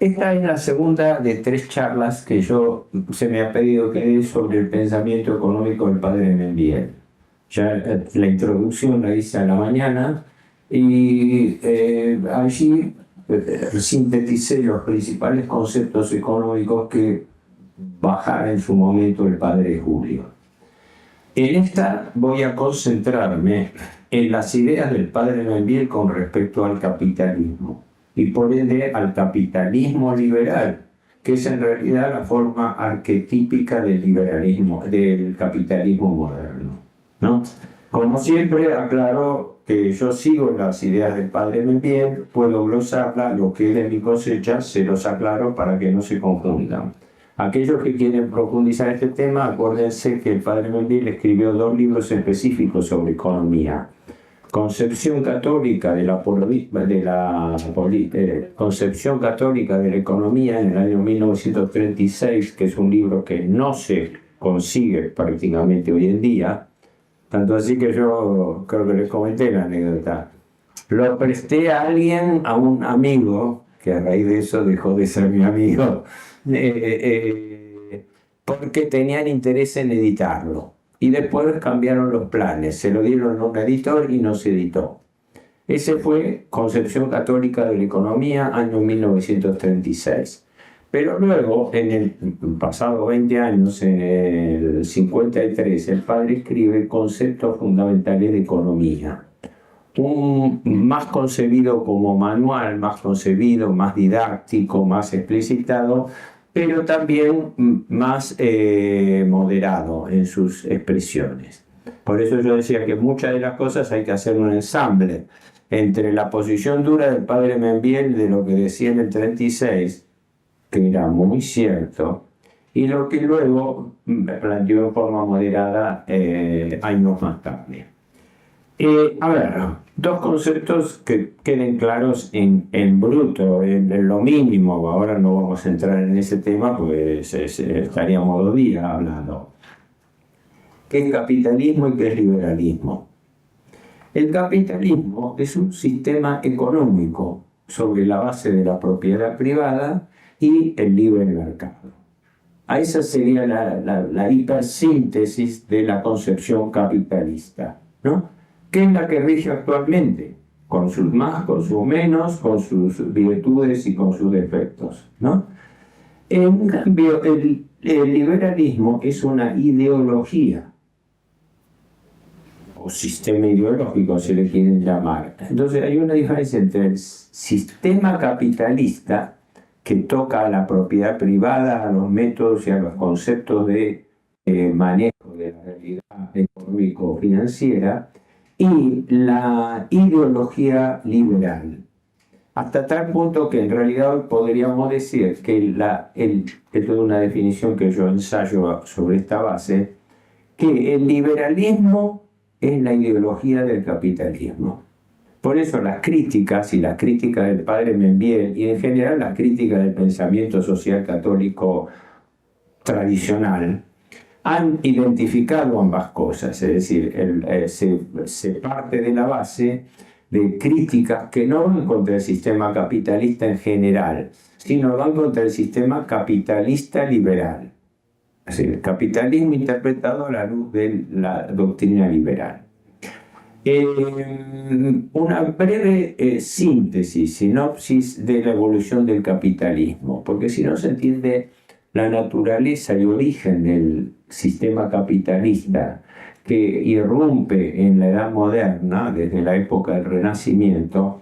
Esta es la segunda de 3 charlas que se me ha pedido que dé sobre el pensamiento económico del padre Membiel. Ya la introducción la hice a la mañana y allí sinteticé los principales conceptos económicos que bajara en su momento el padre Julio. En esta voy a concentrarme en las ideas del padre Membiel con respecto al capitalismo y por ende al capitalismo liberal, que es en realidad la forma arquetípica del liberalismo, del capitalismo moderno, ¿no? Como siempre, aclaro que yo sigo las ideas del padre Membiel, puedo glosarla, lo que es de mi cosecha, se los aclaro para que no se confundan. Aquellos que quieren profundizar este tema, acuérdense que el padre Membiel escribió 2 libros específicos sobre economía. Concepción católica Concepción católica de la economía en el año 1936, que es un libro que no se consigue prácticamente hoy en día, tanto así que yo creo que les comenté la anécdota. Lo presté a alguien, a un amigo, que a raíz de eso dejó de ser mi amigo, porque tenían interés en editarlo. Y después cambiaron los planes, se lo dieron a un editor y no se editó. Ese fue Concepción Católica de la Economía, año 1936. Pero luego, en el pasado 20 años, en el 53, el padre escribe Conceptos Fundamentales de Economía. Más concebido como manual, más concebido, más didáctico, más explicitado, pero también más moderado en sus expresiones. Por eso yo decía que muchas de las cosas hay que hacer un ensamble entre la posición dura del padre Membiel de lo que decía en el 36, que era muy cierto, y lo que luego planteó en forma moderada años más tarde. A ver, 2 conceptos que queden claros en bruto, en lo mínimo. Ahora no vamos a entrar en ese tema, pues estaríamos 2 días hablando. ¿Qué es capitalismo y qué es liberalismo? El capitalismo es un sistema económico sobre la base de la propiedad privada y el libre mercado. A esa sería la hipersíntesis de la concepción capitalista, ¿no? ¿Qué es la que rige actualmente? Con sus más, con sus menos, con sus virtudes y con sus defectos, ¿no? En cambio, el liberalismo es una ideología, o sistema ideológico, si le quieren llamar. Entonces hay una diferencia entre el sistema capitalista, que toca a la propiedad privada, a los métodos y a los conceptos de manejo de la realidad económico-financiera, y la ideología liberal. Hasta tal punto que en realidad podríamos decir que esto es una definición que yo ensayo sobre esta base, que el liberalismo es la ideología del capitalismo. Por eso las críticas y las críticas del padre Membiel y en general las críticas del pensamiento social católico tradicional han identificado ambas cosas, es decir, se parte de la base de críticas que no van contra el sistema capitalista en general, sino van contra el sistema capitalista liberal, es decir, el capitalismo interpretado a la luz de la doctrina liberal. Una breve sinopsis de la evolución del capitalismo, porque si no se entiende la naturaleza y origen del sistema capitalista que irrumpe en la edad moderna, desde la época del Renacimiento,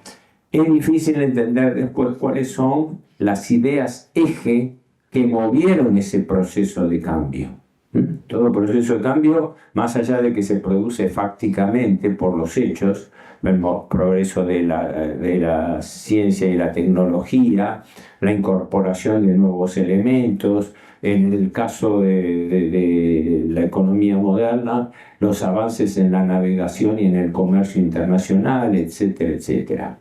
es difícil entender después cuáles son las ideas eje que movieron ese proceso de cambio. Todo proceso de cambio, más allá de que se produce fácticamente por los hechos, vemos progreso de la ciencia y la tecnología, la incorporación de nuevos elementos, en el caso de la economía moderna, los avances en la navegación y en el comercio internacional, etcétera, etcétera.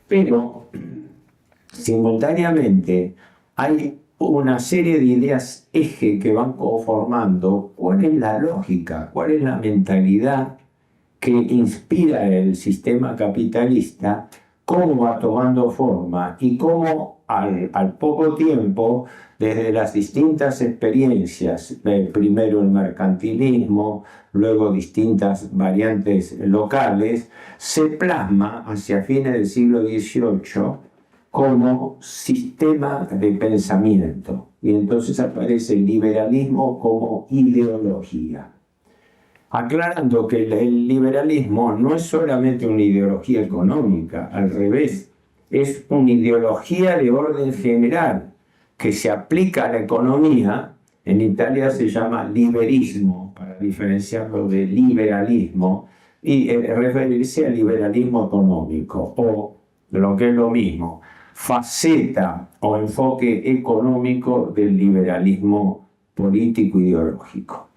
Pero, simultáneamente, hay una serie de ideas eje que van conformando cuál es la lógica, cuál es la mentalidad que inspira el sistema capitalista cómo va tomando forma y cómo al poco tiempo, desde las distintas experiencias, primero el mercantilismo, luego distintas variantes locales, se plasma hacia fines del siglo XVIII como sistema de pensamiento. Y entonces aparece el liberalismo como ideología. Aclarando que el liberalismo no es solamente una ideología económica, al revés, es una ideología de orden general que se aplica a la economía. En Italia se llama liberismo, para diferenciarlo de liberalismo, y referirse al liberalismo económico, o lo que es lo mismo, faceta o enfoque económico del liberalismo político ideológico.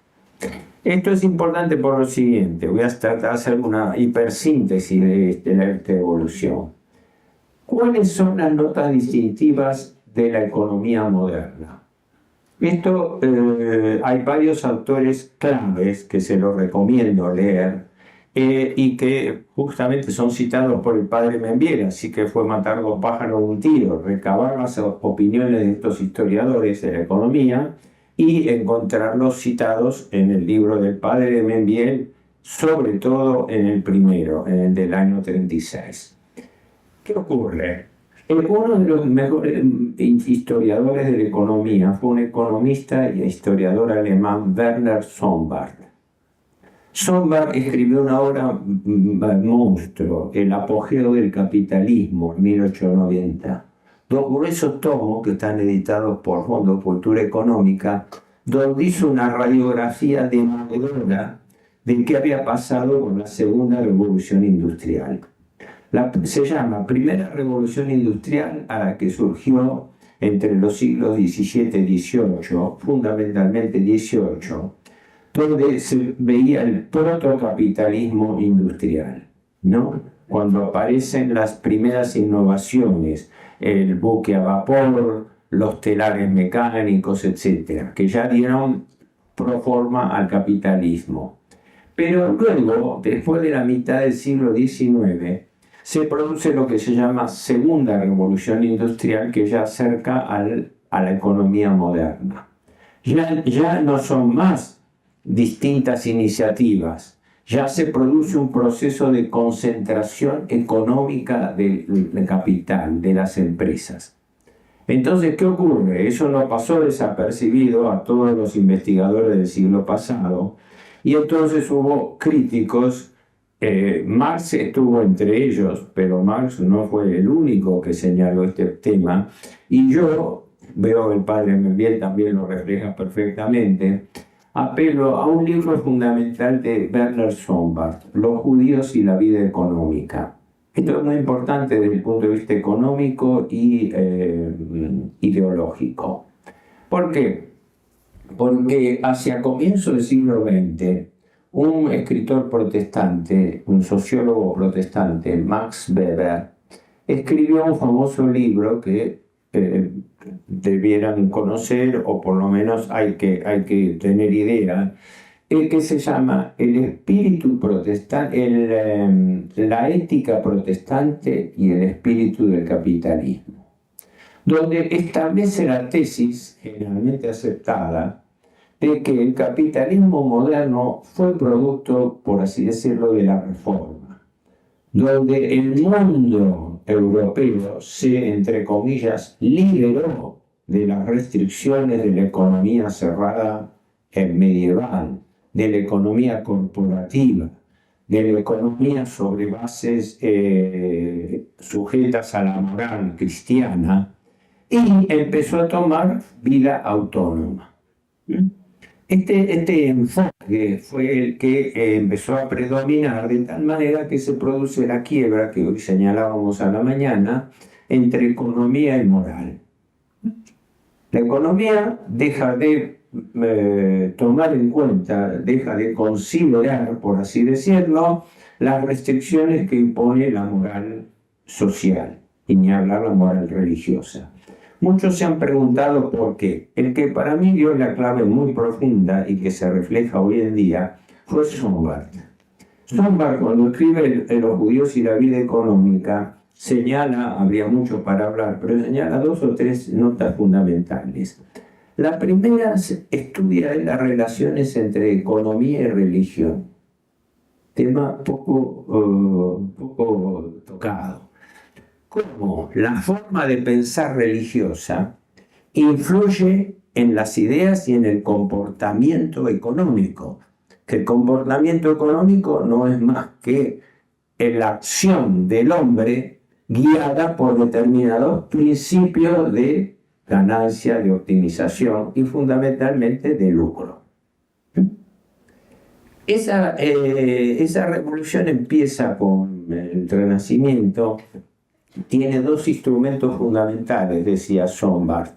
Esto es importante por lo siguiente, voy a tratar de hacer una hipersíntesis de esta evolución. ¿Cuáles son las notas distintivas de la economía moderna? Esto, hay varios autores claves que se los recomiendo leer y que justamente son citados por el padre Membiel, así que fue matar dos pájaros de un tiro, recabar las opiniones de estos historiadores de la economía y encontrarlos citados en el libro del padre Membiel, sobre todo en el primero, en el del año 36. ¿Qué ocurre? Uno de los mejores historiadores de la economía fue un economista y historiador alemán, Werner Sombart. Sombart escribió una obra monstruo, El apogeo del capitalismo, en 1890. Dos gruesos tomos que están editados por Fondo de Cultura Económica, donde hizo una radiografía demoledora de qué había pasado con la segunda revolución industrial. Se llama Primera Revolución Industrial, a la que surgió entre los siglos XVII y XVIII, fundamentalmente XVIII, donde se veía el protocapitalismo industrial, ¿no? Cuando aparecen las primeras innovaciones, el buque a vapor, los telares mecánicos, etc., que ya dieron proforma al capitalismo. Pero luego, después de la mitad del siglo XIX, se produce lo que se llama Segunda Revolución Industrial, que ya acerca a la economía moderna. Ya no son más distintas iniciativas, ya se produce un proceso de concentración económica del capital, de las empresas. Entonces, ¿qué ocurre? Eso no pasó desapercibido a todos los investigadores del siglo pasado, y entonces hubo críticos. Marx estuvo entre ellos, pero Marx no fue el único que señaló este tema, y yo veo el padre Membiel también lo refleja perfectamente. Apelo a un libro fundamental de Werner Sombart, Los judíos y la vida económica. Esto es muy importante desde el punto de vista económico y ideológico. ¿Por qué? Porque hacia comienzos del siglo XX, un escritor protestante, un sociólogo protestante, Max Weber, escribió un famoso libro que debieran conocer, o por lo menos hay que tener idea, que se llama El espíritu protestante, la ética protestante y el espíritu del capitalismo, donde establece la tesis generalmente aceptada de que el capitalismo moderno fue producto, por así decirlo, de la reforma, donde el mundo europeo se, entre comillas, liberó de las restricciones de la economía cerrada medieval, de la economía corporativa, de la economía sobre bases sujetas a la moral cristiana, y empezó a tomar vida autónoma. Este enfoque fue el que empezó a predominar, de tal manera que se produce la quiebra que hoy señalábamos a la mañana entre economía y moral. La economía deja de tomar en cuenta, deja de considerar, por así decirlo, las restricciones que impone la moral social, y ni hablar la moral religiosa. Muchos se han preguntado por qué. El que para mí dio la clave muy profunda y que se refleja hoy en día fue Sombart. Sombart, cuando escribe Los judíos y la vida económica, señala, habría mucho para hablar, pero señala dos o tres notas fundamentales. La primera estudia las relaciones entre economía y religión, tema poco tocado. Cómo la forma de pensar religiosa influye en las ideas y en el comportamiento económico. Que el comportamiento económico no es más que la acción del hombre guiada por determinados principios de ganancia, de optimización y fundamentalmente de lucro. Esa revolución empieza con el Renacimiento, tiene dos instrumentos fundamentales, decía Sombart,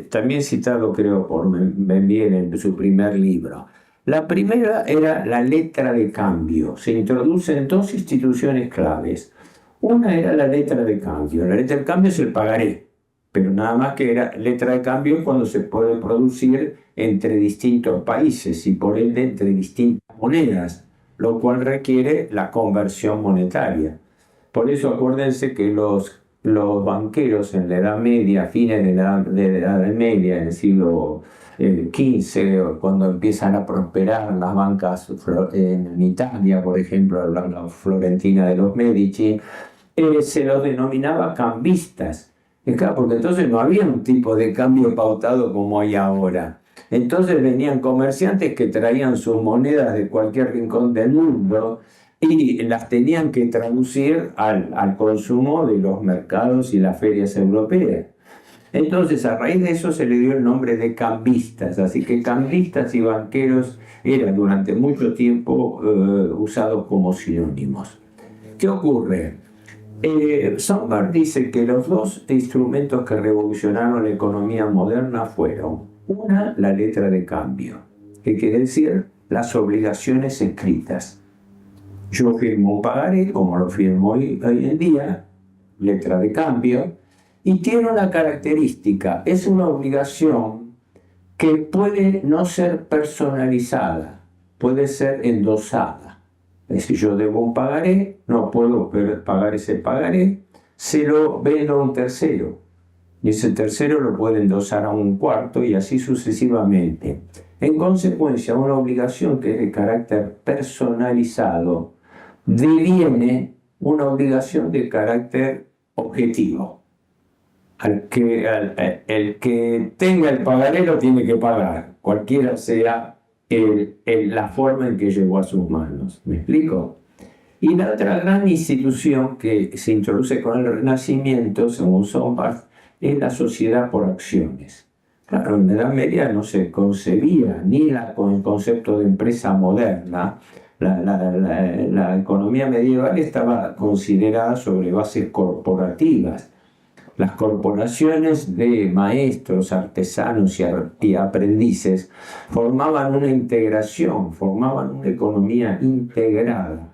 también citado creo por Membiel en su primer libro. La primera era la letra de cambio. Se introducen dos instituciones claves. Una era la letra de cambio. La letra de cambio es el pagaré, pero nada más que era letra de cambio cuando se puede producir entre distintos países y por ende entre distintas monedas, lo cual requiere la conversión monetaria. Por eso acuérdense que los banqueros en la Edad Media, fines de la Edad Media, en el siglo XV, cuando empiezan a prosperar las bancas en Italia, por ejemplo, la florentina de los Medici, se los denominaba cambistas. Claro, porque entonces no había un tipo de cambio pautado como hay ahora. Entonces venían comerciantes que traían sus monedas de cualquier rincón del mundo y las tenían que traducir al consumo de los mercados y las ferias europeas. Entonces, a raíz de eso se le dio el nombre de cambistas, así que cambistas y banqueros eran durante mucho tiempo usados como sinónimos. ¿Qué ocurre? Sombart dice que los dos instrumentos que revolucionaron la economía moderna fueron, una, la letra de cambio, que quiere decir las obligaciones escritas. Yo firmo un pagaré, como lo firmo hoy en día, letra de cambio, y tiene una característica, es una obligación que puede no ser personalizada, puede ser endosada. Es decir, yo debo un pagaré, no puedo pagar ese pagaré, se lo vendo a un tercero, y ese tercero lo puede endosar a un cuarto y así sucesivamente. En consecuencia, una obligación que es de carácter personalizado deviene una obligación de carácter objetivo. El que tenga el pagaré lo tiene que pagar, cualquiera sea la forma en que llegó a sus manos. ¿Me explico? Y la otra gran institución que se introduce con el Renacimiento, según Sombart, es la sociedad por acciones. Claro, en la Edad Media no se concebía ni con el concepto de empresa moderna. La economía medieval estaba considerada sobre bases corporativas. Las corporaciones de maestros, artesanos y aprendices formaban una integración, formaban una economía integrada.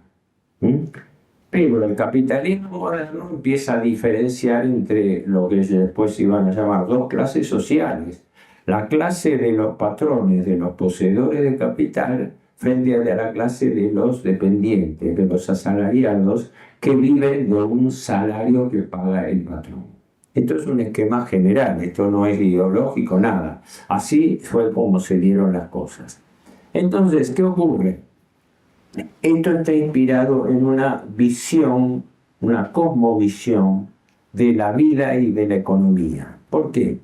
Pero el capitalismo moderno empieza a diferenciar entre lo que después iban a llamar dos clases sociales. La clase de los patrones, de los poseedores de capital, frente a la clase de los dependientes, de los asalariados, que viven de un salario que paga el patrón. Esto es un esquema general, esto no es ideológico, nada. Así fue como se dieron las cosas. Entonces, ¿qué ocurre? Esto está inspirado en una visión, una cosmovisión de la vida y de la economía. ¿Por qué?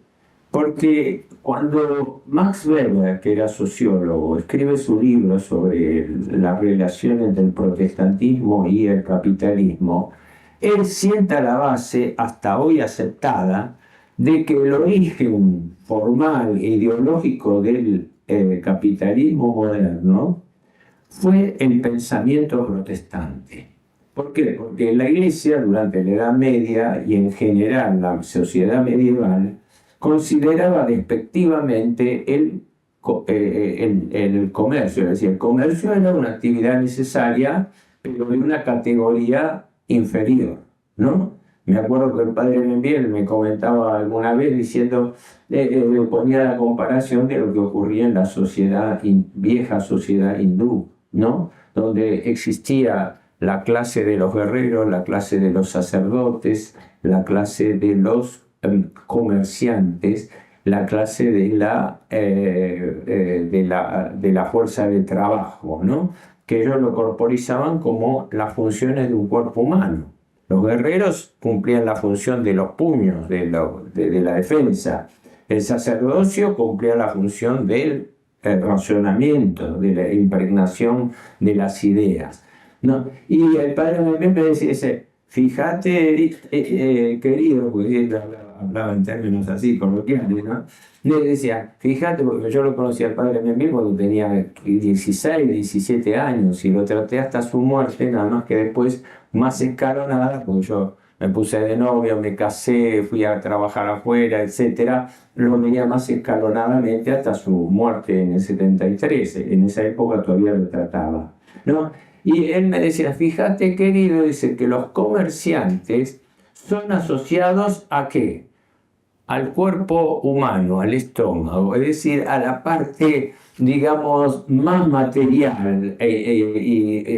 Porque cuando Max Weber, que era sociólogo, escribe su libro sobre las relaciones del protestantismo y el capitalismo, él sienta la base, hasta hoy aceptada, de que el origen formal e ideológico del capitalismo moderno fue el pensamiento protestante. ¿Por qué? Porque la Iglesia, durante la Edad Media y en general la sociedad medieval, consideraba despectivamente el comercio. Es decir, el comercio era una actividad necesaria, pero de una categoría inferior, ¿no? Me acuerdo que el padre Membiel me comentaba alguna vez diciendo, ponía la comparación de lo que ocurría en la vieja sociedad hindú, ¿no? Donde existía la clase de los guerreros, la clase de los sacerdotes, la clase de los comerciantes, la clase de la fuerza de trabajo, ¿no? Que ellos lo corporizaban como las funciones de un cuerpo humano. Los guerreros cumplían la función de los puños, de la defensa. El sacerdocio cumplía la función del racionamiento, de la impregnación de las ideas, ¿no? Y el padre me dice, fíjate, querido, porque él hablaba en términos así, coloquiales, ¿no? Le decía, fíjate, porque yo lo conocí al padre Memín cuando tenía 16, 17 años, y lo traté hasta su muerte, nada más que después más escalonada, porque yo me puse de novio, me casé, fui a trabajar afuera, etcétera, lo veía más escalonadamente hasta su muerte en el 73, en esa época todavía lo trataba, ¿no? Y él me decía, fíjate querido, dice que los comerciantes son asociados ¿a qué? Al cuerpo humano, al estómago, es decir, a la parte, digamos, más material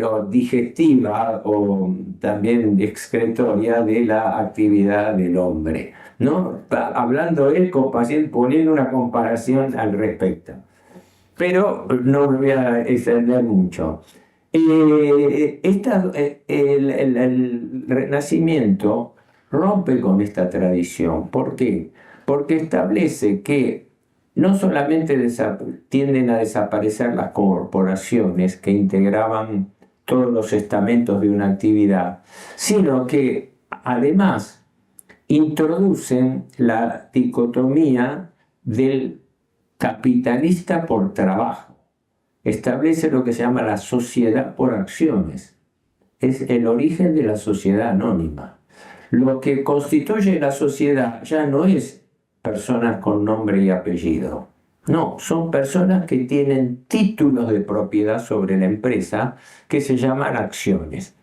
o digestiva o también excretoria de la actividad del hombre, ¿no? Hablando él con paciente, poniendo una comparación al respecto. Pero no me voy a extender mucho. El Renacimiento rompe con esta tradición. ¿Por qué? Porque establece que no solamente tienden a desaparecer las corporaciones que integraban todos los estamentos de una actividad, sino que además introducen la dicotomía del capitalista por trabajo. Establece lo que se llama la sociedad por acciones. Es el origen de la sociedad anónima. Lo que constituye la sociedad ya no es personas con nombre y apellido. No, son personas que tienen títulos de propiedad sobre la empresa que se llaman acciones.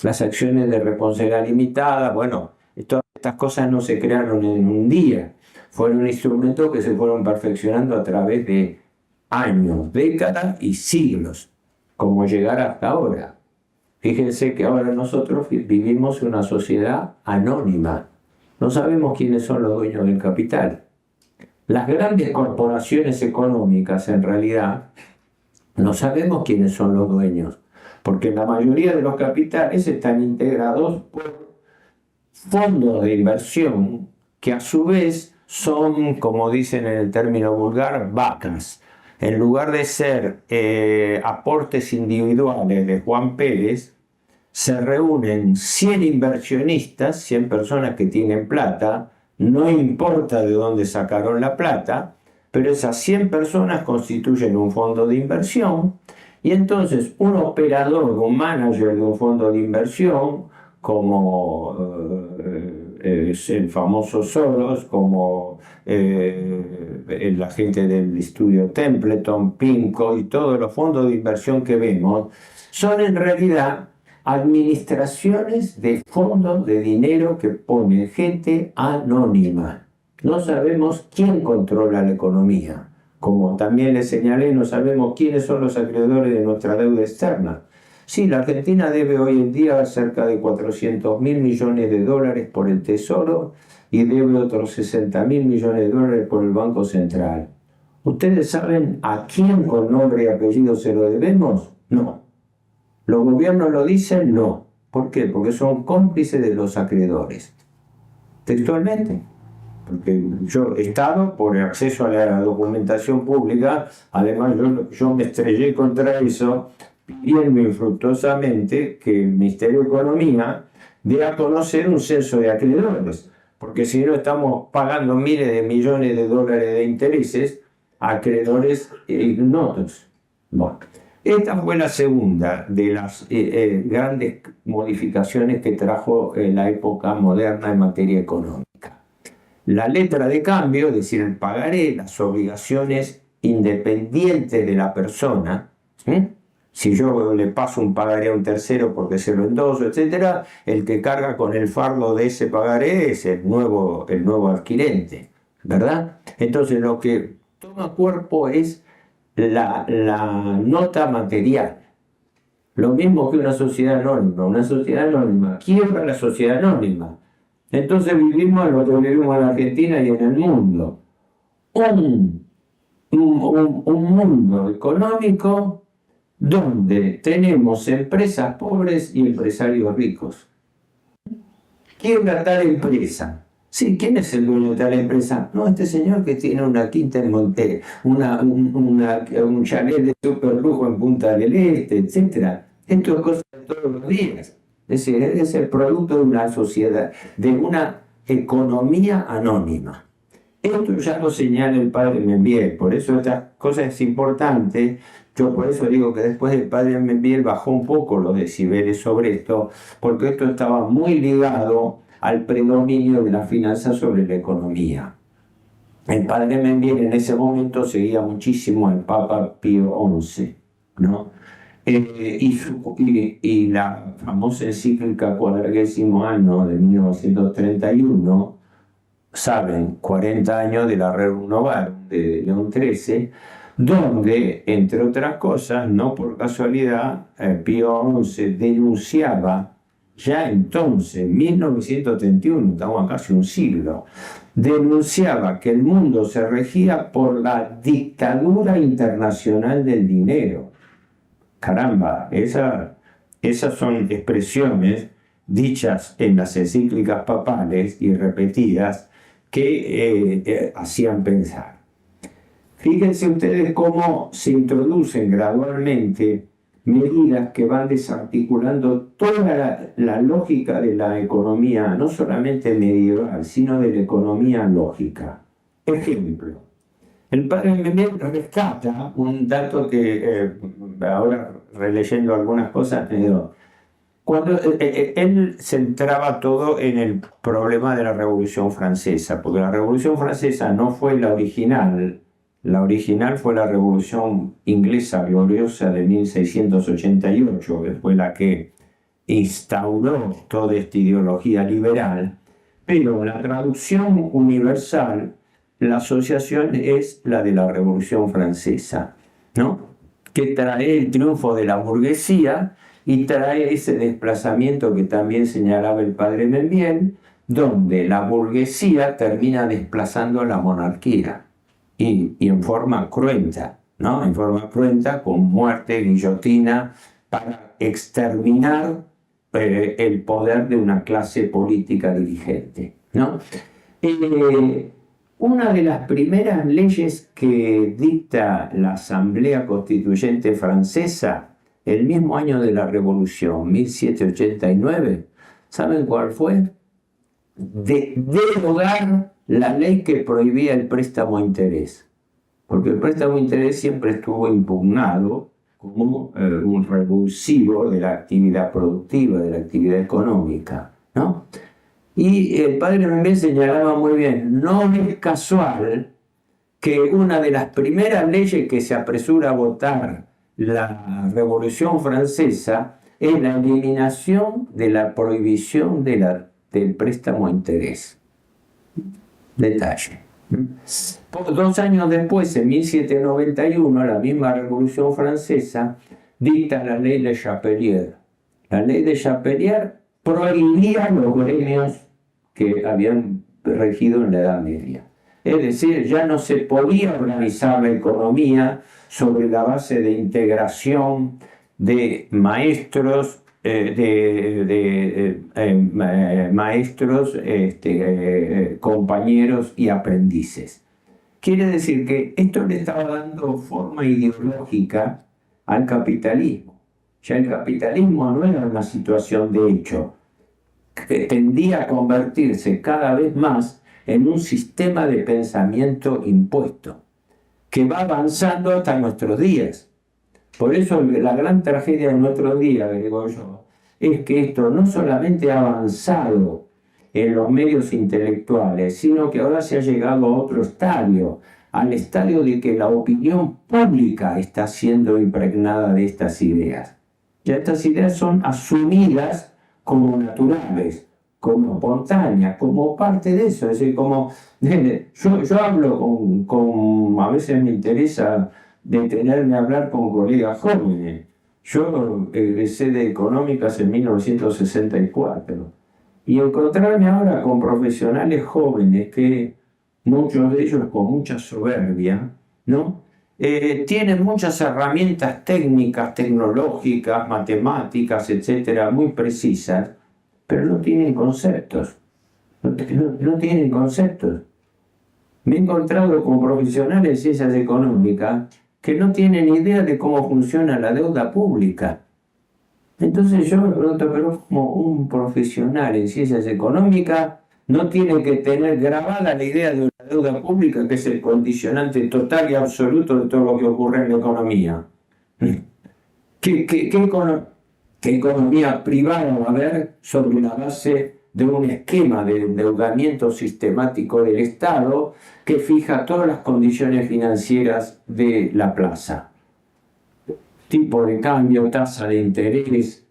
Las acciones de responsabilidad limitada, bueno, todas estas cosas no se crearon en un día. Fueron instrumentos que se fueron perfeccionando a través de años, décadas y siglos, como llegar hasta ahora. Fíjense que ahora nosotros vivimos en una sociedad anónima. No sabemos quiénes son los dueños del capital. Las grandes corporaciones económicas, en realidad, no sabemos quiénes son los dueños, porque la mayoría de los capitales están integrados por fondos de inversión que a su vez son, como dicen en el término vulgar, vacas. En lugar de ser aportes individuales de Juan Pérez, se reúnen 100 inversionistas, 100 personas que tienen plata, no importa de dónde sacaron la plata, pero esas 100 personas constituyen un fondo de inversión y entonces un operador, un manager de un fondo de inversión, como el famoso Soros, como la gente del estudio Templeton, PIMCO y todos los fondos de inversión que vemos, son en realidad administraciones de fondos de dinero que ponen gente anónima. No sabemos quién controla la economía. Como también les señalé, no sabemos quiénes son los acreedores de nuestra deuda externa. Sí, la Argentina debe hoy en día cerca de 400.000 millones de dólares por el Tesoro y debe otros 60.000 millones de dólares por el Banco Central. ¿Ustedes saben a quién con nombre y apellido se lo debemos? No. ¿Los gobiernos lo dicen? No. ¿Por qué? Porque son cómplices de los acreedores. Textualmente. Porque yo he estado por el acceso a la documentación pública, además yo me estrellé contra eso, pidiendo infructuosamente que el Ministerio de Economía dé a conocer un censo de acreedores, porque si no estamos pagando miles de millones de dólares de intereses a acreedores ignotos. Bueno, esta fue la segunda de las grandes modificaciones que trajo la época moderna en materia económica. La letra de cambio, es decir, el pagaré, las obligaciones independientes de la persona. Si yo le paso un pagaré a un tercero porque se lo endoso, etc., el que carga con el fardo de ese pagaré es el nuevo adquirente, ¿verdad? Entonces lo que toma cuerpo es la nota material. Lo mismo que una sociedad anónima. Una sociedad anónima quiebra la sociedad anónima. Entonces vivimos lo que vivimos en la Argentina y en el mundo. Un mundo económico donde tenemos empresas pobres y empresarios ricos. Quiebra tal empresa. Sí, ¿quién es el dueño de tal empresa? No, este señor que tiene una quinta en Monte, un chalet de super lujo en Punta del Este, etc. Esto es cosa de todos los días. Es decir, es el producto de una sociedad, de una economía anónima. Esto ya lo señala el padre Membiel, por eso esta cosa es importante. Yo por eso digo que después el padre Membiel bajó un poco los decibeles sobre esto, porque esto estaba muy ligado al predominio de la finanza sobre la economía. El padre Membiel en ese momento seguía muchísimo al Papa Pío XI, ¿no? Y la famosa encíclica Quadragesimo Anno de 1931, saben, 40 años de la Rerum Novarum de León XIII, donde, entre otras cosas, no por casualidad, Pío XI denunciaba, ya entonces, 1931, estamos a casi un siglo, denunciaba que el mundo se regía por la dictadura internacional del dinero. Caramba, esas son expresiones dichas en las encíclicas papales y repetidas que hacían pensar. Fíjense ustedes cómo se introducen gradualmente medidas que van desarticulando toda la lógica de la economía, no solamente medieval, sino de la economía lógica. Ejemplo, el padre Membiel rescata un dato que ahora releyendo algunas cosas cuando él centraba todo en el problema de la Revolución Francesa, porque la Revolución Francesa no fue la original fue la Revolución Inglesa gloriosa de 1688, que fue la que instauró toda esta ideología liberal, pero la traducción universal, la asociación es la de la Revolución Francesa, ¿no? Que trae el triunfo de la burguesía y trae ese desplazamiento que también señalaba el padre Membiel, donde la burguesía termina desplazando a la monarquía y en forma cruenta, ¿no? En forma cruenta, con muerte, guillotina, para exterminar el poder de una clase política dirigente, ¿no? Una de las primeras leyes que dicta la Asamblea Constituyente Francesa, el mismo año de la Revolución, 1789, ¿saben cuál fue? Derogar la ley que prohibía el préstamo a interés. Porque el préstamo a interés siempre estuvo impugnado como un revulsivo de la actividad productiva, de la actividad económica, ¿no? Y el padre Membiel señalaba muy bien, no es casual que una de las primeras leyes que se apresura a votar la Revolución Francesa es la eliminación de la prohibición del préstamo a interés. Detalle. 2 años después, en 1791, la misma Revolución Francesa dicta la ley de Chapelier. La ley de Chapelier prohibía los gremios que habían regido en la Edad Media. Es decir, ya no se podía organizar la economía sobre la base de integración de maestros, compañeros y aprendices. Quiere decir que esto le estaba dando forma ideológica al capitalismo. Ya el capitalismo no era una situación de hecho, que tendía a convertirse cada vez más en un sistema de pensamiento impuesto, que va avanzando hasta nuestros días. Por eso la gran tragedia de nuestros días, digo yo, es que esto no solamente ha avanzado en los medios intelectuales, sino que ahora se ha llegado a otro estadio, al estadio de que la opinión pública está siendo impregnada de estas ideas. Ya estas ideas son asumidas como naturales, como espontáneas, como parte de eso. Es decir, como yo hablo a veces me interesa detenerme a hablar con colegas jóvenes. Yo egresé de Económicas en 1964 y encontrarme ahora con profesionales jóvenes que muchos de ellos con mucha soberbia, ¿no? Tienen muchas herramientas técnicas, tecnológicas, matemáticas, etcétera, muy precisas, pero no tienen conceptos. No tienen conceptos. Me he encontrado con profesionales de ciencias económicas que no tienen idea de cómo funciona la deuda pública. Entonces yo me pregunto, pero como un profesional en ciencias económicas no tiene que tener grabada la idea de una deuda pública, que es el condicionante total y absoluto de todo lo que ocurre en la economía. ¿Qué economía privada va a haber sobre la base de un esquema de endeudamiento sistemático del Estado que fija todas las condiciones financieras de la plaza? Tipo de cambio, tasa de interés,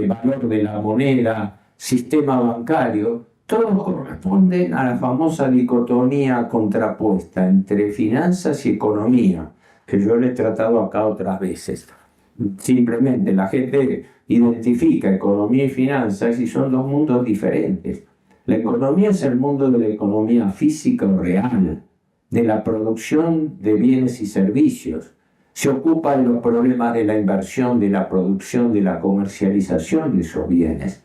valor de la moneda, sistema bancario, todos corresponden a la famosa dicotomía contrapuesta entre finanzas y economía, que yo le he tratado acá otras veces. Simplemente la gente identifica economía y finanzas y son dos mundos diferentes. La economía es el mundo de la economía física o real, de la producción de bienes y servicios. Se ocupa de los problemas de la inversión, de la producción, de la comercialización de esos bienes.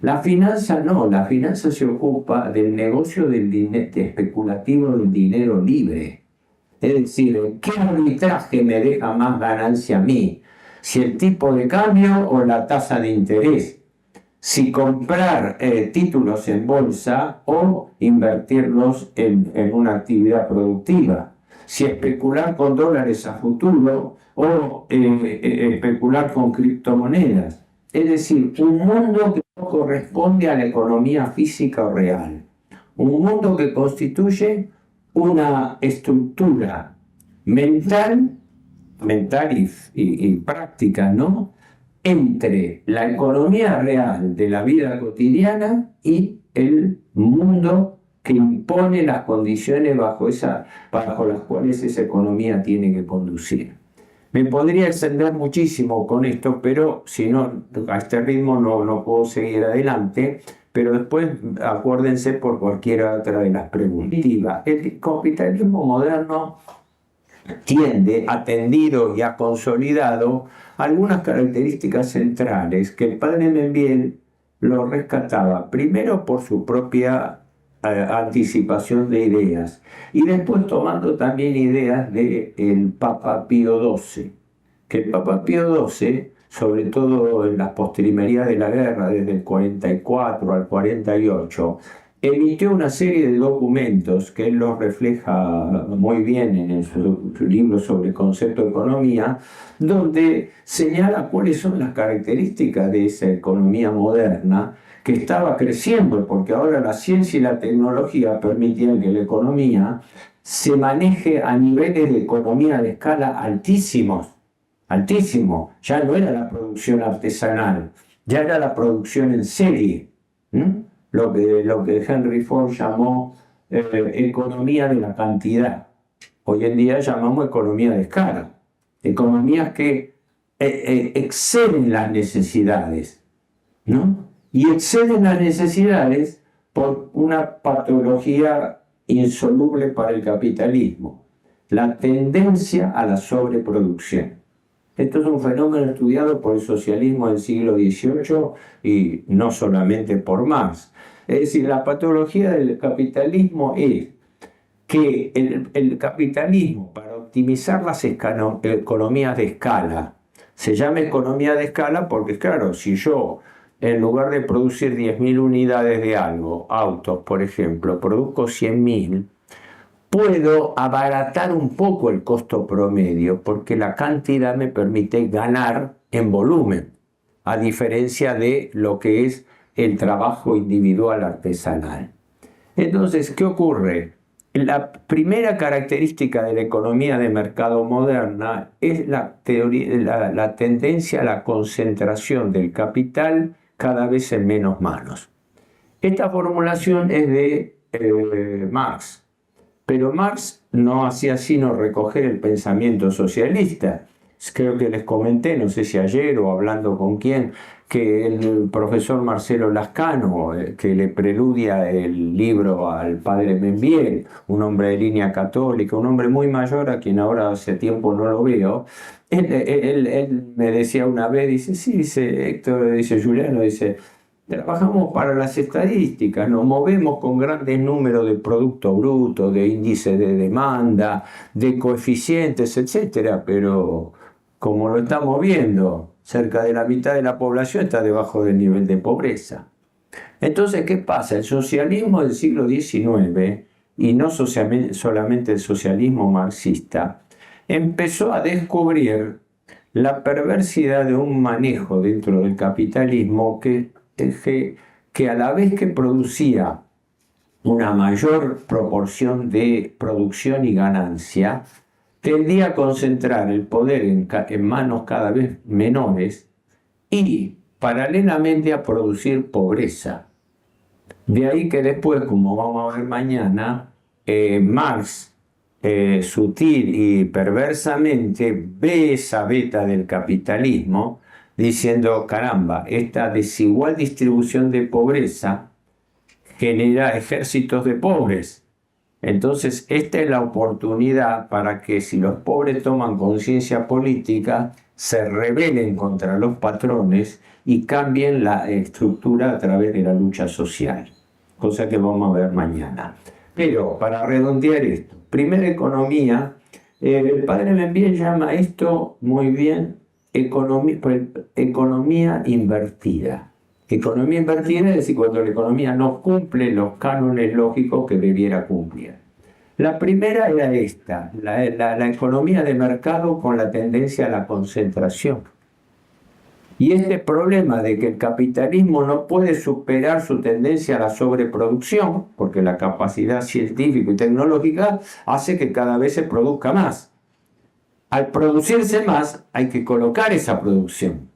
La finanza no, la finanza se ocupa del negocio especulativo del dinero libre. Es decir, ¿qué arbitraje me deja más ganancia a mí? Si el tipo de cambio o la tasa de interés. Si comprar títulos en bolsa o invertirlos en una actividad productiva. Si especular con dólares a futuro o especular con criptomonedas. Es decir, un mundo que no corresponde a la economía física o real. Un mundo que constituye una estructura mental y práctica, ¿no?, entre la economía real de la vida cotidiana y el mundo que impone las condiciones bajo las cuales esa economía tiene que conducir. Me podría extender muchísimo con esto, pero si no, a este ritmo no puedo seguir adelante. Pero después acuérdense por cualquiera otra de las preguntas. El capitalismo moderno tiende, atendido y ha consolidado algunas características centrales que el padre Membiel lo rescataba, primero por su propia anticipación de ideas y después tomando también ideas del Papa Pío XII, que el Papa Pío XII, sobre todo en las postrimerías de la guerra, desde el 44 al 48, emitió una serie de documentos que él los refleja muy bien en su libro sobre concepto de economía, donde señala cuáles son las características de esa economía moderna que estaba creciendo, porque ahora la ciencia y la tecnología permitían que la economía se maneje a niveles de economía de escala altísimos. Ya no era la producción artesanal, ya era la producción en serie. Lo que Henry Ford llamó economía de la cantidad. Hoy en día llamamos economía de escala. Economías que exceden las necesidades, ¿no? Y exceden las necesidades por una patología insoluble para el capitalismo, la tendencia a la sobreproducción. Esto es un fenómeno estudiado por el socialismo del siglo XVIII y no solamente por Marx. Es decir, la patología del capitalismo es que el capitalismo, para optimizar las economías de escala, se llama economía de escala porque, claro, si yo, en lugar de producir 10.000 unidades de algo, autos, por ejemplo, produzco 100.000, puedo abaratar un poco el costo promedio porque la cantidad me permite ganar en volumen, a diferencia de lo que es el trabajo individual artesanal. Entonces, ¿qué ocurre? La primera característica de la economía de mercado moderna es la tendencia a la concentración del capital cada vez en menos manos. Esta formulación es de Marx. Pero Marx no hacía sino recoger el pensamiento socialista creo que les comenté, no sé si ayer o hablando con quién, que el profesor Marcelo Lascano, que le preludia el libro al padre Membiel, un hombre de línea católica, un hombre muy mayor a quien ahora hace tiempo no lo veo, él me decía una vez, dice, sí, dice Héctor, dice Juliano, dice, trabajamos para las estadísticas, nos movemos con grandes números de Producto Bruto, de índice de demanda, de coeficientes, etcétera, pero como lo estamos viendo, cerca de la mitad de la población está debajo del nivel de pobreza. Entonces, ¿qué pasa? El socialismo del siglo XIX, y no solamente el socialismo marxista, empezó a descubrir la perversidad de un manejo dentro del capitalismo que a la vez que producía una mayor proporción de producción y ganancia, tendía a concentrar el poder en manos cada vez menores y paralelamente a producir pobreza. De ahí que después, como vamos a ver mañana, Marx, sutil y perversamente, ve esa beta del capitalismo diciendo, caramba, esta desigual distribución de pobreza genera ejércitos de pobres. Entonces, esta es la oportunidad para que si los pobres toman conciencia política, se rebelen contra los patrones y cambien la estructura a través de la lucha social, cosa que vamos a ver mañana. Pero, para redondear esto, primera economía, el padre Membiel llama esto muy bien economía invertida. Economía invertida es decir, cuando la economía no cumple los cánones lógicos que debiera cumplir. La primera era esta, la economía de mercado con la tendencia a la concentración. Y este problema de que el capitalismo no puede superar su tendencia a la sobreproducción, porque la capacidad científica y tecnológica hace que cada vez se produzca más. Al producirse más, hay que colocar esa producción.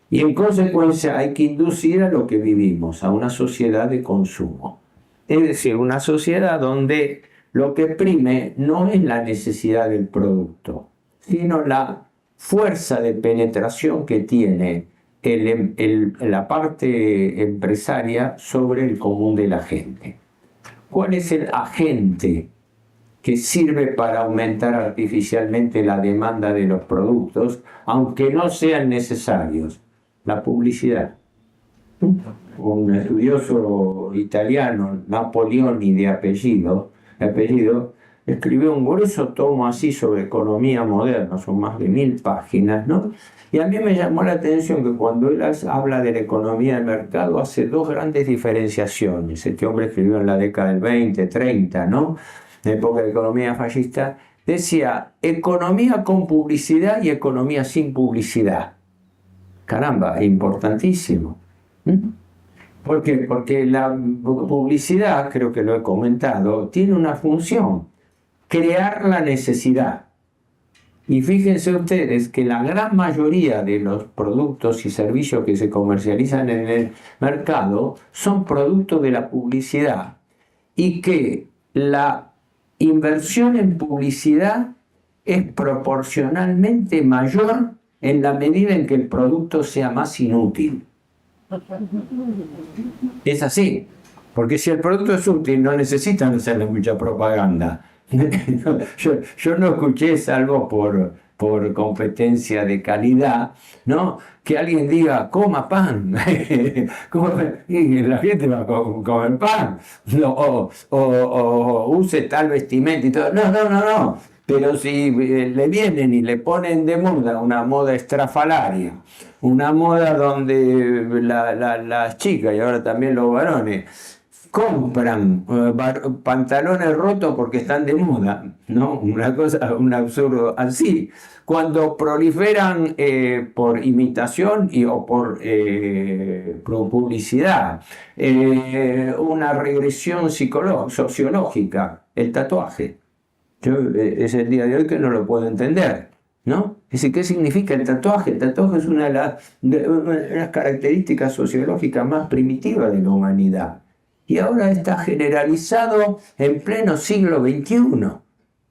Y en consecuencia hay que inducir a lo que vivimos, a una sociedad de consumo. Es decir, una sociedad donde lo que prime no es la necesidad del producto, sino la fuerza de penetración que tiene la parte empresaria sobre el común de la gente. ¿Cuál es el agente que sirve para aumentar artificialmente la demanda de los productos, aunque no sean necesarios? La publicidad. Un estudioso italiano, Napoleoni de apellido, escribió un grueso tomo así sobre economía moderna, son más de 1000 páginas, ¿no? Y a mí me llamó la atención que cuando él habla de la economía del mercado hace dos grandes diferenciaciones. Este hombre escribió en la década del 20, 30, ¿no? En época de economía fascista, decía economía con publicidad y economía sin publicidad. Caramba, es importantísimo. ¿Por qué? Porque la publicidad, creo que lo he comentado, tiene una función, crear la necesidad. Y fíjense ustedes que la gran mayoría de los productos y servicios que se comercializan en el mercado son productos de la publicidad y que la inversión en publicidad es proporcionalmente mayor en la medida en que el producto sea más inútil. Es así, porque si el producto es útil no necesitan hacerle mucha propaganda. Yo no escuché, salvo por competencia de calidad, ¿no? Que alguien diga, coma pan, y la gente va a comer pan, no, o use tal vestimenta y todo. No. Pero si le vienen y le ponen de moda una moda estrafalaria, una moda donde las chicas y ahora también los varones compran pantalones rotos porque están de moda, ¿no? Una cosa, un absurdo así. Cuando proliferan por imitación o por publicidad, una regresión sociológica, el tatuaje. Es el día de hoy que no lo puedo entender, ¿no? Es decir, ¿qué significa el tatuaje? El tatuaje es una de las características sociológicas más primitivas de la humanidad. Y ahora está generalizado en pleno siglo XXI.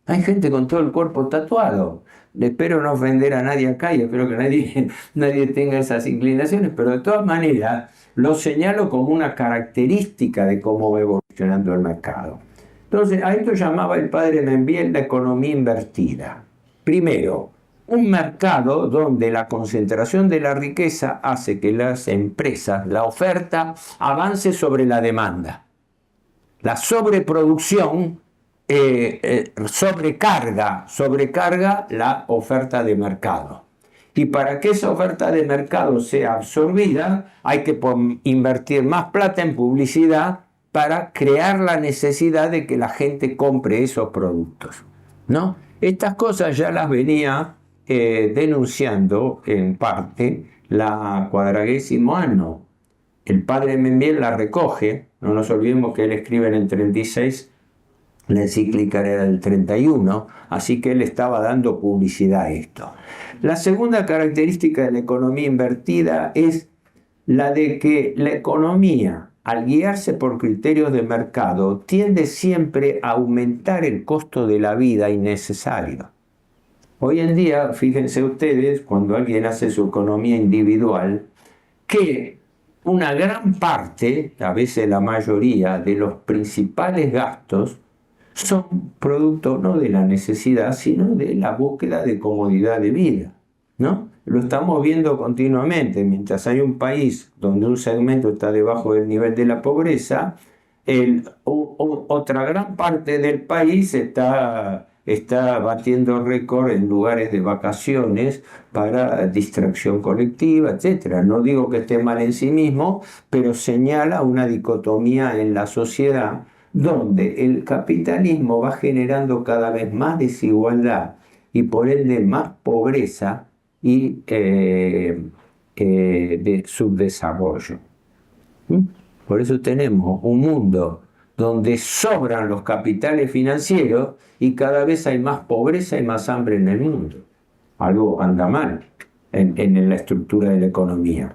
Hay gente con todo el cuerpo tatuado. Espero no ofender a nadie acá y espero que nadie tenga esas inclinaciones, pero de todas maneras lo señalo como una característica de cómo va evolucionando el mercado. Entonces, a esto llamaba el padre Membiel la economía invertida. Primero, un mercado donde la concentración de la riqueza hace que las empresas, la oferta, avance sobre la demanda. La sobreproducción sobrecarga la oferta de mercado. Y para que esa oferta de mercado sea absorbida, hay que invertir más plata en publicidad para crear la necesidad de que la gente compre esos productos, ¿no? Estas cosas ya las venía denunciando en parte la Quadragesimo Anno. El padre Membiel la recoge, no nos olvidemos que él escribe en el 36, la encíclica era del 31, así que él estaba dando publicidad a esto. La segunda característica de la economía invertida es la de que la economía, al guiarse por criterios de mercado, tiende siempre a aumentar el costo de la vida innecesario. Hoy en día, fíjense ustedes, cuando alguien hace su economía individual, que una gran parte, a veces la mayoría, de los principales gastos son producto no de la necesidad, sino de la búsqueda de comodidad de vida, ¿no? Lo estamos viendo continuamente. Mientras hay un país donde un segmento está debajo del nivel de la pobreza, otra gran parte del país está batiendo récord en lugares de vacaciones para distracción colectiva, etc. No digo que esté mal en sí mismo, pero señala una dicotomía en la sociedad donde el capitalismo va generando cada vez más desigualdad y por ende más pobreza y de subdesarrollo. Por eso tenemos un mundo donde sobran los capitales financieros y cada vez hay más pobreza y más hambre en el mundo. Algo anda mal en la estructura de la economía.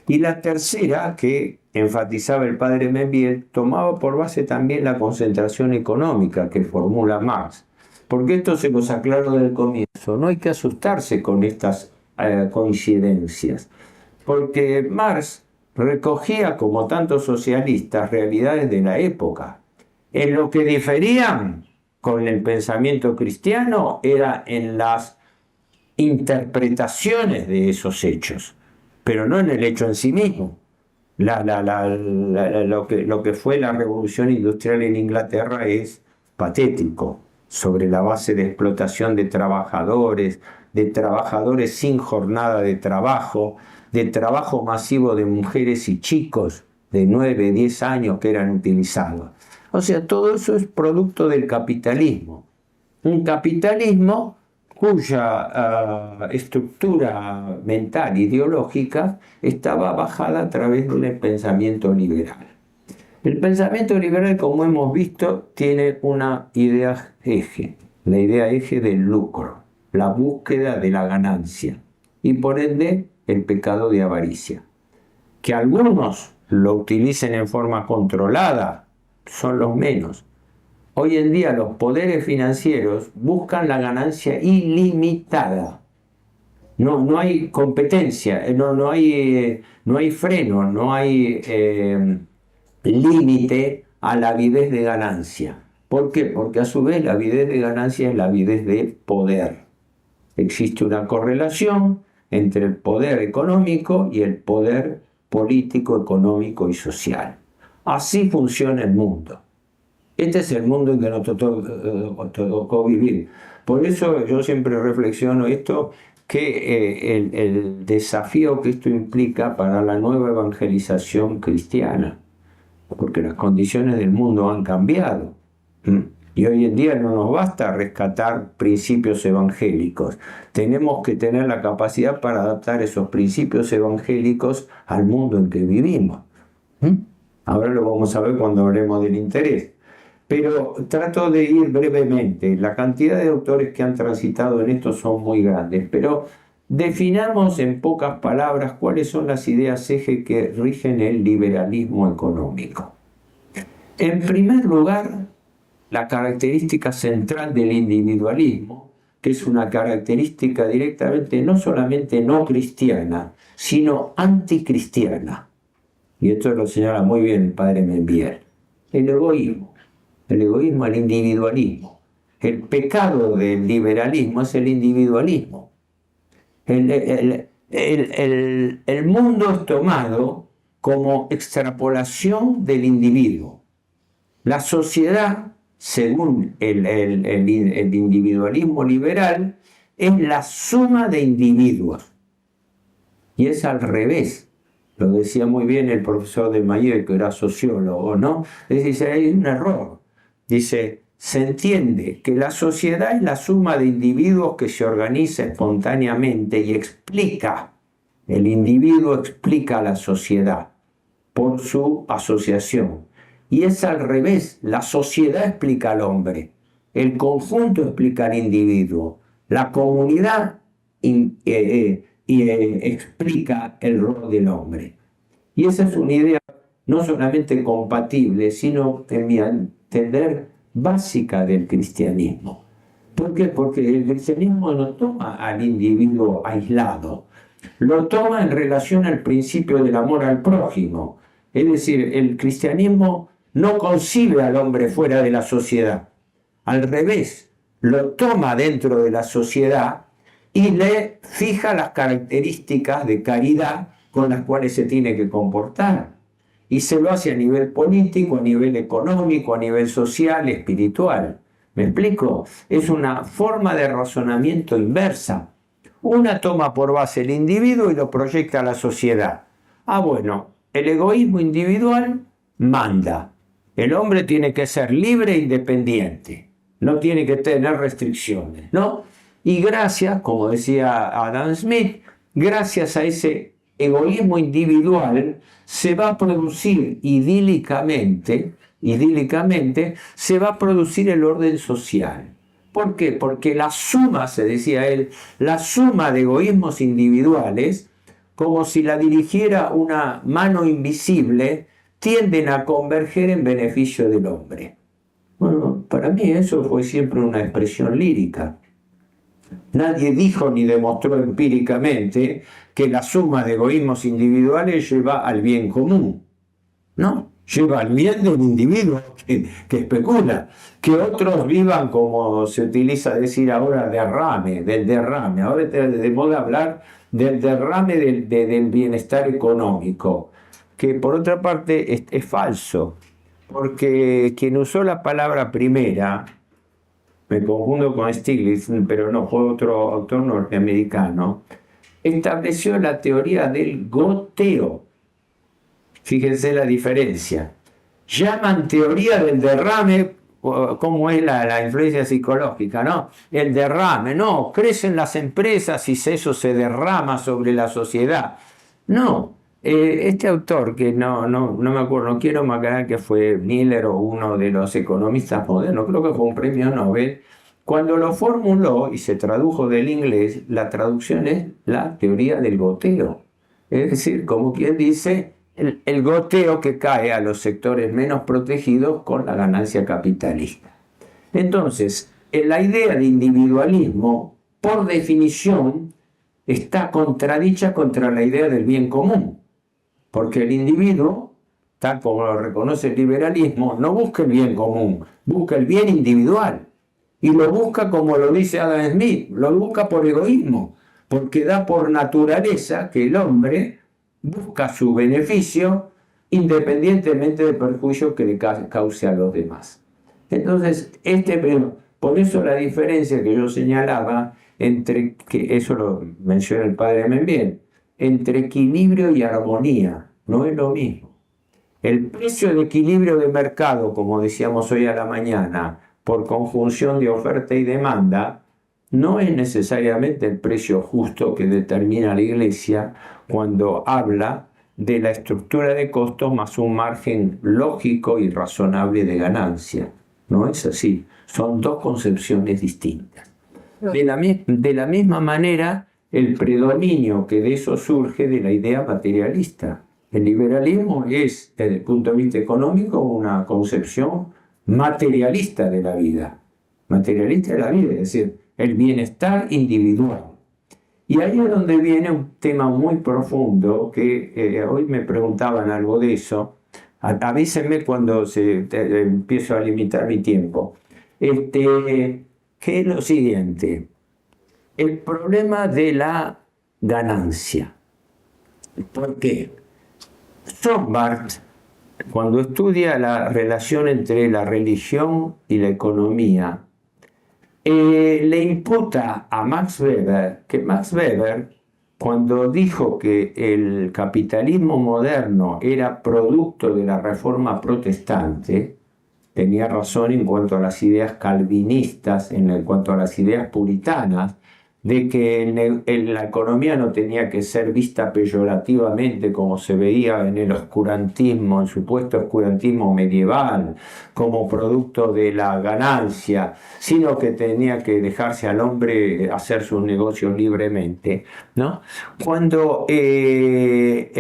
Y la tercera, que enfatizaba el padre Membiel, tomaba por base también la concentración económica que formula Marx. Porque esto se los aclaro del comienzo. No hay que asustarse con estas coincidencias. Porque Marx recogía, como tantos socialistas, realidades de la época. En lo que diferían con el pensamiento cristiano era en las interpretaciones de esos hechos, pero no en el hecho en sí mismo. Lo que fue la revolución industrial en Inglaterra es patético, sobre la base de explotación de trabajadores sin jornada de trabajo masivo de mujeres y chicos de 9, 10 años que eran utilizados. O sea, todo eso es producto del capitalismo. Un capitalismo cuya estructura mental, ideológica, estaba bajada a través del pensamiento liberal. El pensamiento liberal, como hemos visto, tiene una idea eje, la idea eje del lucro, la búsqueda de la ganancia y por ende el pecado de avaricia. Que algunos lo utilicen en forma controlada son los menos. Hoy en día los poderes financieros buscan la ganancia ilimitada. No hay competencia, no hay freno, no hay límite a la avidez de ganancia. ¿Por qué? Porque a su vez la avidez de ganancia es la avidez de poder. Existe una correlación entre el poder económico y el poder político, económico y social. Así funciona el mundo. Este es el mundo en que nos tocó vivir. Por eso yo siempre reflexiono esto, que el desafío que esto implica para la nueva evangelización cristiana, porque las condiciones del mundo han cambiado. Y hoy en día no nos basta rescatar principios evangélicos. Tenemos que tener la capacidad para adaptar esos principios evangélicos al mundo en que vivimos. Ahora lo vamos a ver cuando hablemos del interés. Pero trato de ir brevemente. La cantidad de autores que han transitado en esto son muy grandes, pero definamos en pocas palabras cuáles son las ideas eje que rigen el liberalismo económico. En primer lugar, la característica central del individualismo, que es una característica directamente no solamente no cristiana, sino anticristiana. Y esto lo señala muy bien el padre Membiel. El egoísmo, el individualismo. El pecado del liberalismo es el individualismo. El mundo es tomado como extrapolación del individuo. La sociedad, según el individualismo liberal, es la suma de individuos. Y es al revés. Lo decía muy bien el profesor de Mayer, que era sociólogo, ¿no? Dice, hay un error. Dice, se entiende que la sociedad es la suma de individuos que se organiza espontáneamente y explica. El individuo explica a la sociedad por su asociación. Y es al revés, la sociedad explica al hombre, el conjunto explica al individuo, la comunidad explica el rol del hombre. Y esa es una idea no solamente compatible, sino, en mi entender, básica del cristianismo. ¿Por qué? Porque el cristianismo no toma al individuo aislado, lo toma en relación al principio del amor al prójimo. Es decir, el cristianismo no concibe al hombre fuera de la sociedad. Al revés, lo toma dentro de la sociedad y le fija las características de caridad con las cuales se tiene que comportar. Y se lo hace a nivel político, a nivel económico, a nivel social, espiritual. ¿Me explico? Es una forma de razonamiento inversa. Una toma por base el individuo y lo proyecta a la sociedad. Bueno, el egoísmo individual manda. El hombre tiene que ser libre e independiente. No tiene que tener restricciones, ¿no? Y gracias, como decía Adam Smith, gracias a ese egoísmo individual se va a producir idílicamente, se va a producir el orden social. ¿Por qué? Porque la suma, se decía él, la suma de egoísmos individuales, como si la dirigiera una mano invisible, tienden a converger en beneficio del hombre. Bueno, para mí eso fue siempre una expresión lírica. Nadie dijo ni demostró empíricamente que la suma de egoísmos individuales lleva al bien común. No, lleva al bien del individuo que especula. Que otros vivan, como se utiliza decir ahora, del derrame. Ahora está de moda hablar del derrame del bienestar económico, que por otra parte es falso, porque quien usó la palabra primera, me confundo con Stiglitz, pero no, fue otro autor norteamericano, estableció la teoría del goteo. Fíjense la diferencia. Llaman teoría del derrame, como es la influencia psicológica, ¿no? El derrame, no, crecen las empresas y eso se derrama sobre la sociedad. No, este autor, que no me acuerdo, no quiero aclarar que fue Miller o uno de los economistas modernos, creo que fue un premio Nobel, cuando lo formuló y se tradujo del inglés, la traducción es la teoría del goteo. Es decir, como quien dice, el goteo que cae a los sectores menos protegidos con la ganancia capitalista. Entonces, la idea de individualismo, por definición, está contradicha contra la idea del bien común. Porque el individuo, tal como lo reconoce el liberalismo, no busca el bien común, busca el bien individual. Y lo busca, como lo dice Adam Smith, lo busca por egoísmo, porque da por naturaleza que el hombre busca su beneficio independientemente del perjuicio que le cause a los demás. Entonces, por eso la diferencia que yo señalaba entre, que eso lo menciona el padre Membiel, entre equilibrio y armonía, no es lo mismo. El precio de equilibrio de mercado, como decíamos hoy a la mañana, por conjunción de oferta y demanda, no es necesariamente el precio justo que determina la Iglesia cuando habla de la estructura de costos más un margen lógico y razonable de ganancia. No es así, son dos concepciones distintas. De la misma manera, el predominio que de eso surge de la idea materialista. El liberalismo es, desde el punto de vista económico, una concepción materialista de la vida. Materialista de la vida, es decir, el bienestar individual. Y ahí es donde viene un tema muy profundo que hoy me preguntaban algo de eso. Avísenme cuando empiezo a limitar mi tiempo. Que es lo siguiente: el problema de la ganancia. ¿Por qué? Rothbard, cuando estudia la relación entre la religión y la economía, le imputa a Max Weber que Max Weber, cuando dijo que el capitalismo moderno era producto de la reforma protestante, tenía razón en cuanto a las ideas calvinistas, en cuanto a las ideas puritanas, de que la economía no tenía que ser vista peyorativamente como se veía en el oscurantismo, en supuesto oscurantismo medieval, como producto de la ganancia, sino que tenía que dejarse al hombre hacer sus negocios libremente, ¿no? Cuando el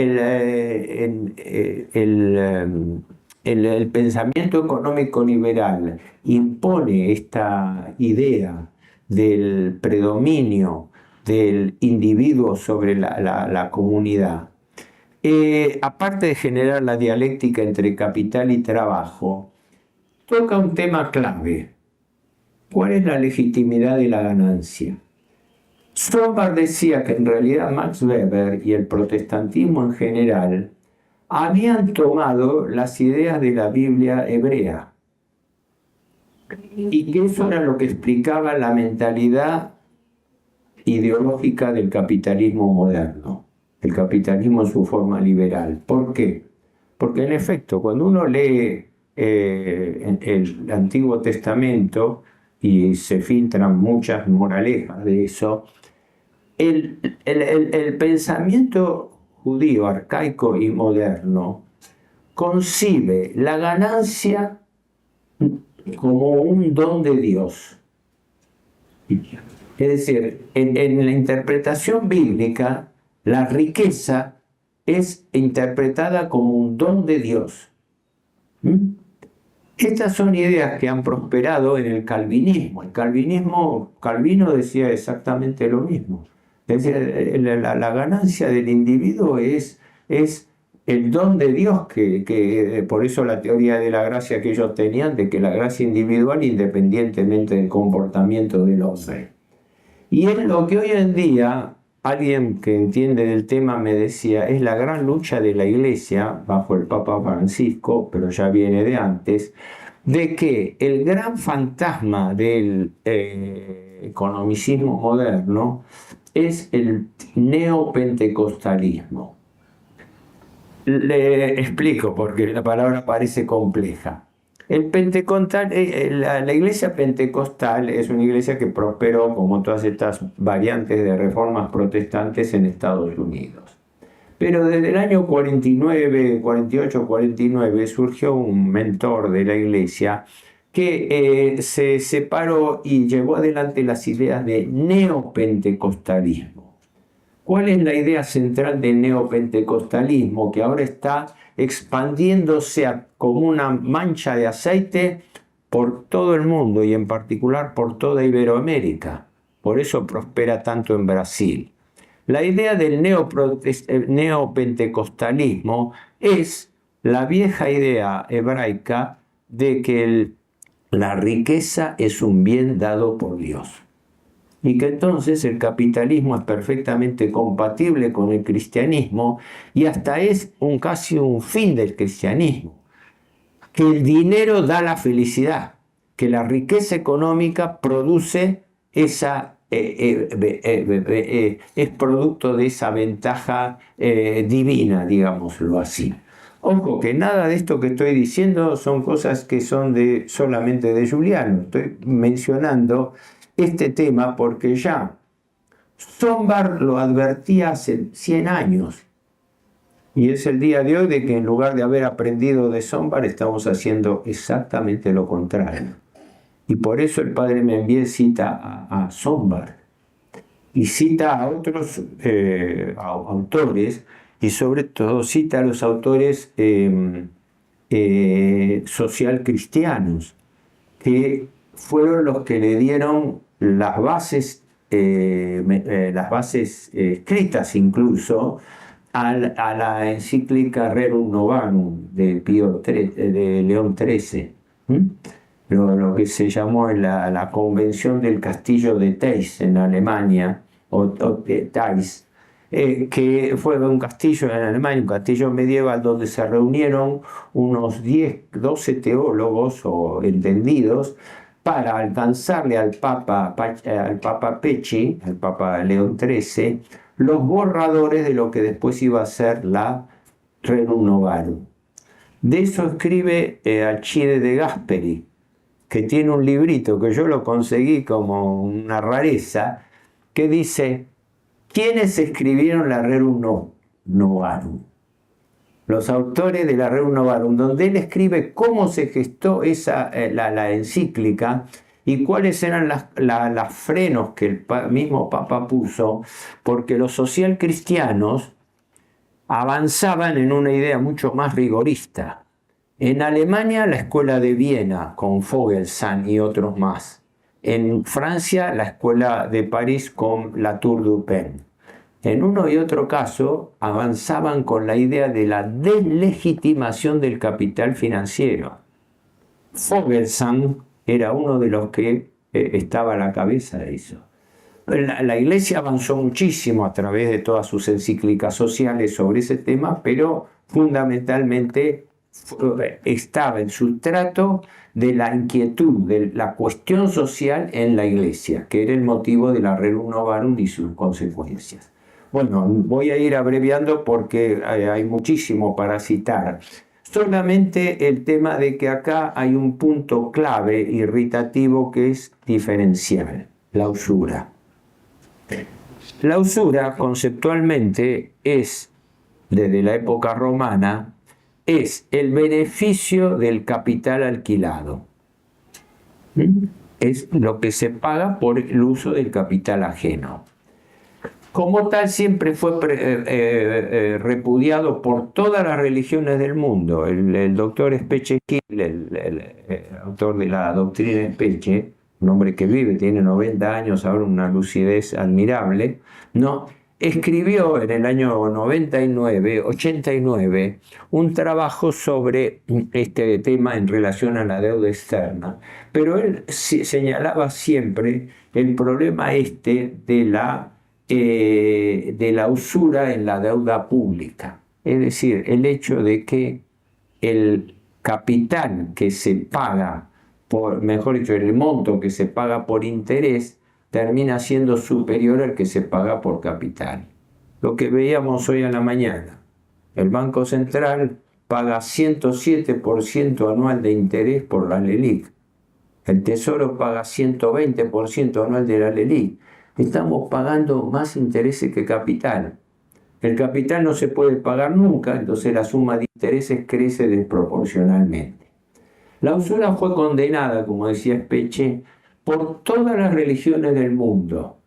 pensamiento económico liberal impone esta idea del predominio del individuo sobre la comunidad, aparte de generar la dialéctica entre capital y trabajo, toca un tema clave. ¿Cuál es la legitimidad de la ganancia? Rothbard decía que en realidad Max Weber y el protestantismo en general habían tomado las ideas de la Biblia hebrea, y que eso era lo que explicaba la mentalidad ideológica del capitalismo moderno, el capitalismo en su forma liberal. ¿Por qué? Porque en efecto, cuando uno lee el Antiguo Testamento y se filtran muchas moralejas de eso, el pensamiento judío arcaico y moderno concibe la ganancia como un don de Dios. Es decir, en la interpretación bíblica, la riqueza es interpretada como un don de Dios. Estas son ideas que han prosperado en el calvinismo. Calvino decía exactamente lo mismo. Es decir, la ganancia del individuo es el don de Dios, que por eso la teoría de la gracia que ellos tenían, de que la gracia individual independientemente del comportamiento del hombre. Y es lo que hoy en día, alguien que entiende del tema me decía, es la gran lucha de la Iglesia, bajo el Papa Francisco, pero ya viene de antes, de que el gran fantasma del economicismo moderno es el neopentecostalismo. Le explico porque la palabra parece compleja. La iglesia pentecostal es una iglesia que prosperó como todas estas variantes de reformas protestantes en Estados Unidos. Pero desde el año 49, 48, 49 surgió un mentor de la iglesia que se separó y llevó adelante las ideas de neopentecostalismo. ¿Cuál es la idea central del neopentecostalismo? Que ahora está expandiéndose como una mancha de aceite por todo el mundo y en particular por toda Iberoamérica. Por eso prospera tanto en Brasil. La idea del neopentecostalismo es la vieja idea hebraica de que la riqueza es un bien dado por Dios. Y que entonces el capitalismo es perfectamente compatible con el cristianismo y hasta es casi un fin del cristianismo. Que el dinero da la felicidad, que la riqueza económica produce es producto de esa ventaja divina, digámoslo así. Ojo, que nada de esto que estoy diciendo son cosas que son solamente de Giuliano. Estoy mencionando este tema porque ya Rothbard lo advertía hace 100 años. Y es el día de hoy de que en lugar de haber aprendido de Rothbard estamos haciendo exactamente lo contrario. Y por eso el padre Membiel cita a Rothbard y cita a otros autores, y sobre todo cita a los autores social cristianos, que fueron los que le dieron las bases escritas incluso a la encíclica Rerum Novarum de León XIII, lo que se llamó la Convención del Castillo de Theiss en Alemania, o de Theiss, que fue un castillo en Alemania, un castillo medieval donde se reunieron unos 10, 12 teólogos o entendidos para alcanzarle al Papa Pecci, al Papa León XIII, los borradores de lo que después iba a ser la Rerum Novarum. De eso escribe Alcide de Gasperi, que tiene un librito que yo lo conseguí como una rareza, que dice: ¿quiénes escribieron la Rerum Novarum? Los autores de la Rerum Novarum, donde él escribe cómo se gestó la encíclica y cuáles eran los frenos que el mismo Papa puso, porque los socialcristianos avanzaban en una idea mucho más rigorista. En Alemania, la escuela de Viena, con Vogelsang y otros más. En Francia, la escuela de París con Latour du Pen. En uno y otro caso, avanzaban con la idea de la deslegitimación del capital financiero. Vogelsang era uno de los que estaba a la cabeza de eso. La Iglesia avanzó muchísimo a través de todas sus encíclicas sociales sobre ese tema, pero fundamentalmente estaba el sustrato de la inquietud, de la cuestión social en la Iglesia, que era el motivo de la Rerum Novarum y sus consecuencias. Bueno, voy a ir abreviando porque hay muchísimo para citar. Solamente el tema de que acá hay un punto clave irritativo que es diferencial: la usura. La usura conceptualmente es, desde la época romana, es el beneficio del capital alquilado. Es lo que se paga por el uso del capital ajeno. Como tal, siempre fue repudiado por todas las religiones del mundo. El doctor Speche Gil, el autor de la doctrina Speche, un hombre que vive, tiene 90 años, ahora una lucidez admirable, ¿no? Escribió en el año 89, un trabajo sobre este tema en relación a la deuda externa. Pero él señalaba siempre el problema de la usura en la deuda pública. Es decir, el hecho de que el capital que se paga, mejor dicho, el monto que se paga por interés, termina siendo superior al que se paga por capital. Lo que veíamos hoy a la mañana. El Banco Central paga 107% anual de interés por la LELIQ. El Tesoro paga 120% anual de la LELIQ. Estamos pagando más intereses que capital. El capital no se puede pagar nunca, entonces la suma de intereses crece desproporcionalmente. La usura fue condenada, como decía Speche, por todas las religiones del mundo.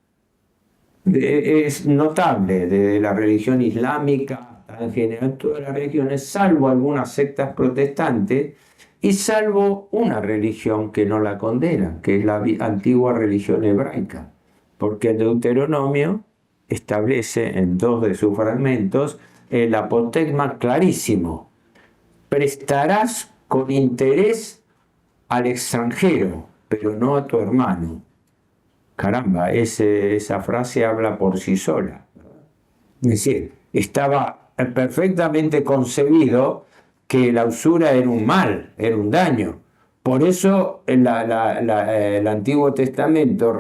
Es notable, desde la religión islámica en general, todas las religiones, salvo algunas sectas protestantes y salvo una religión que no la condena, que es la antigua religión hebraica, porque el Deuteronomio establece en 2 de sus fragmentos el apotegma clarísimo: prestarás con interés al extranjero, pero no a tu hermano. Caramba, esa frase habla por sí sola. Es decir, estaba perfectamente concebido que la usura era un mal, era un daño. Por eso el Antiguo Testamento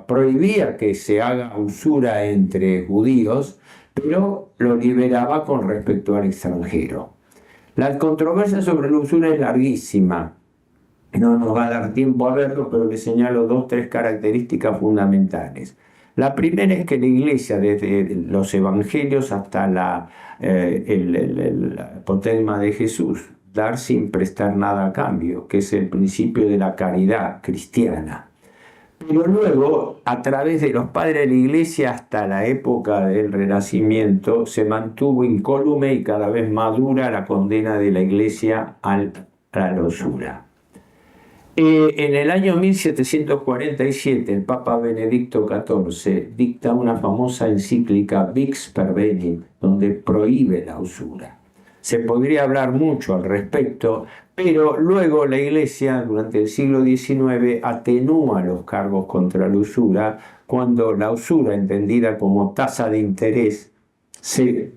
prohibía que se haga usura entre judíos, pero lo liberaba con respecto al extranjero. La controversia sobre la usura es larguísima. No nos va a dar tiempo a verlo, pero le señalo 2 o 3 características fundamentales. La primera es que la Iglesia, desde los Evangelios hasta el apotegma de Jesús, dar sin prestar nada a cambio, que es el principio de la caridad cristiana. Pero luego, a través de los padres de la Iglesia hasta la época del Renacimiento, se mantuvo incólume y cada vez más dura la condena de la Iglesia a la usura. En el año 1747, el Papa Benedicto XIV dicta una famosa encíclica Vix Pervenit, donde prohíbe la usura. Se podría hablar mucho al respecto, pero luego la Iglesia, durante el siglo XIX, atenúa los cargos contra la usura, cuando la usura, entendida como tasa de interés, se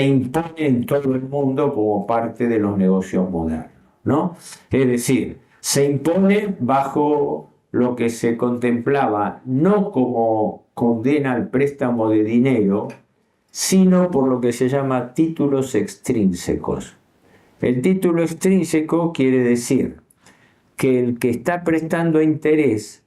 impone en todo el mundo como parte de los negocios modernos, ¿no? Es decir, se impone bajo lo que se contemplaba no como condena al préstamo de dinero, sino por lo que se llama títulos extrínsecos. El título extrínseco quiere decir que el que está prestando interés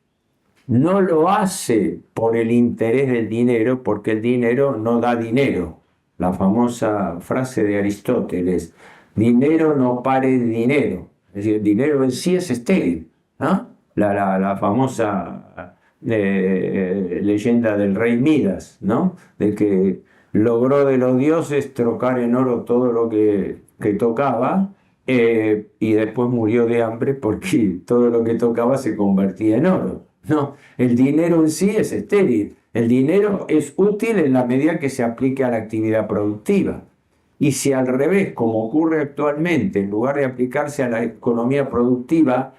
no lo hace por el interés del dinero, porque el dinero no da dinero. La famosa frase de Aristóteles, dinero no pare de dinero. Es decir, el dinero en sí es estéril, ¿no? La famosa leyenda del rey Midas, ¿no? De que logró de los dioses trocar en oro todo lo que tocaba, y después murió de hambre porque todo lo que tocaba se convertía en oro. No, el dinero en sí es estéril. El dinero es útil en la medida que se aplique a la actividad productiva. Y si al revés, como ocurre actualmente, en lugar de aplicarse a la economía productiva,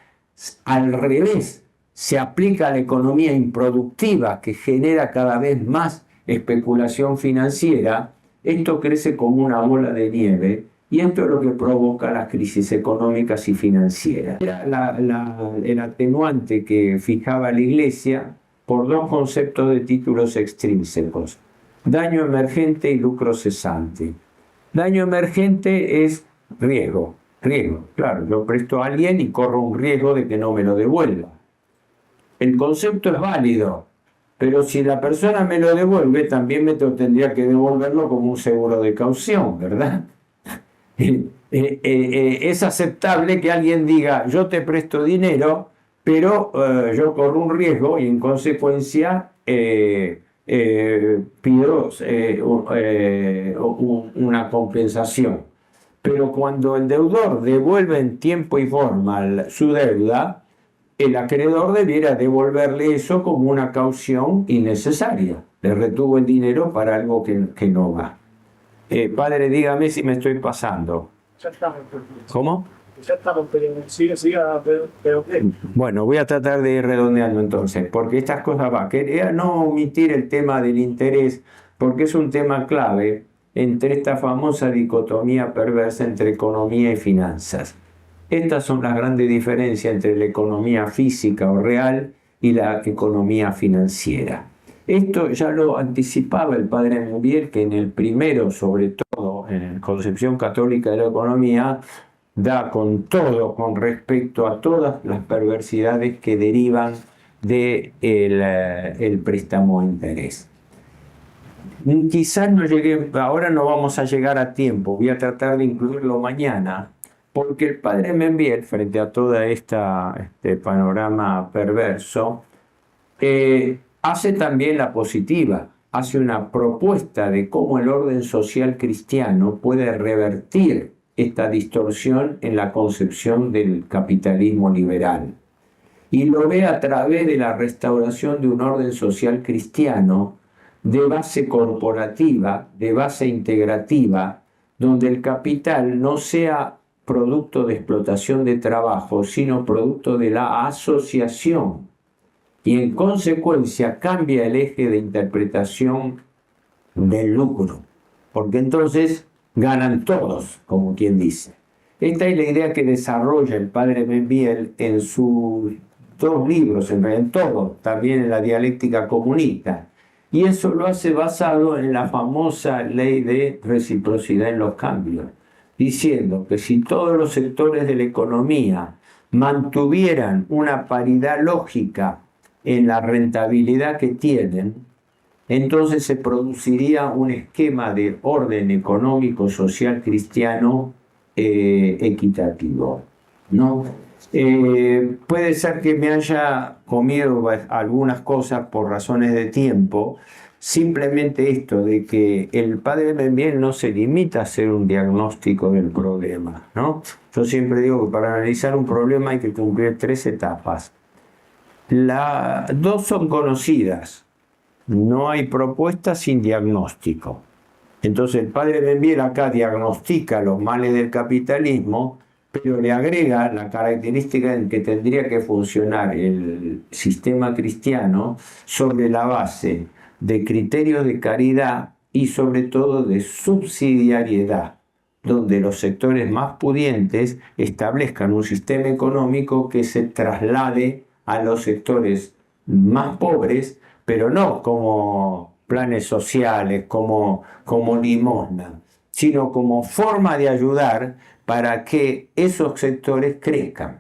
al revés, se aplica a la economía improductiva que genera cada vez más especulación financiera, esto crece como una bola de nieve y esto es lo que provoca las crisis económicas y financieras. Era el atenuante que fijaba la Iglesia por dos conceptos de títulos extrínsecos: daño emergente y lucro cesante. Daño emergente es riesgo. Claro, yo presto a alguien y corro un riesgo de que no me lo devuelva. El concepto es válido, pero si la persona me lo devuelve, también me tendría que devolverlo como un seguro de caución, ¿verdad? Es aceptable que alguien diga, yo te presto dinero, pero yo corro un riesgo y en consecuencia pido una compensación. Pero cuando el deudor devuelve en tiempo y forma su deuda, el acreedor debiera devolverle eso como una caución innecesaria. Le retuvo el dinero para algo que no va. Padre, dígame si me estoy pasando. Ya estamos. ¿Cómo? Ya estamos, pero siga, pero Bueno, voy a tratar de ir redondeando entonces, porque estas cosas va. Quería no omitir el tema del interés, porque es un tema clave entre esta famosa dicotomía perversa entre economía y finanzas. Estas son las grandes diferencias entre la economía física o real y la economía financiera. Esto ya lo anticipaba el padre Membiel, que en el primero, sobre todo, en la concepción católica de la economía, da con todo con respecto a todas las perversidades que derivan del préstamo a interés. Quizás no llegue, ahora no vamos a llegar a tiempo, voy a tratar de incluirlo mañana, porque el padre Membiel, frente a todo este panorama perverso, hace también la positiva, hace una propuesta de cómo el orden social cristiano puede revertir esta distorsión en la concepción del capitalismo liberal. Y lo ve a través de la restauración de un orden social cristiano de base corporativa, de base integrativa, donde el capital no sea producto de explotación de trabajo, sino producto de la asociación. Y en consecuencia cambia el eje de interpretación del lucro, porque entonces ganan todos, como quien dice. Esta es la idea que desarrolla el padre Membiel en sus dos libros, en todo, también en la dialéctica comunista. Y eso lo hace basado en la famosa ley de reciprocidad en los cambios, diciendo que si todos los sectores de la economía mantuvieran una paridad lógica en la rentabilidad que tienen, entonces se produciría un esquema de orden económico social cristiano equitativo, ¿no? Puede ser que me haya comido algunas cosas por razones de tiempo. Simplemente esto de que el padre Membiel no se limita a hacer un diagnóstico del problema, ¿no? Yo siempre digo que para analizar un problema hay que cumplir 3 etapas. Dos son conocidas. No hay propuesta sin diagnóstico. Entonces el padre Membiel acá diagnostica los males del capitalismo, pero le agrega la característica en que tendría que funcionar el sistema cristiano sobre la base de criterios de caridad y sobre todo de subsidiariedad, donde los sectores más pudientes establezcan un sistema económico que se traslade a los sectores más pobres, pero no como planes sociales, como limosna, sino como forma de ayudar para que esos sectores crezcan.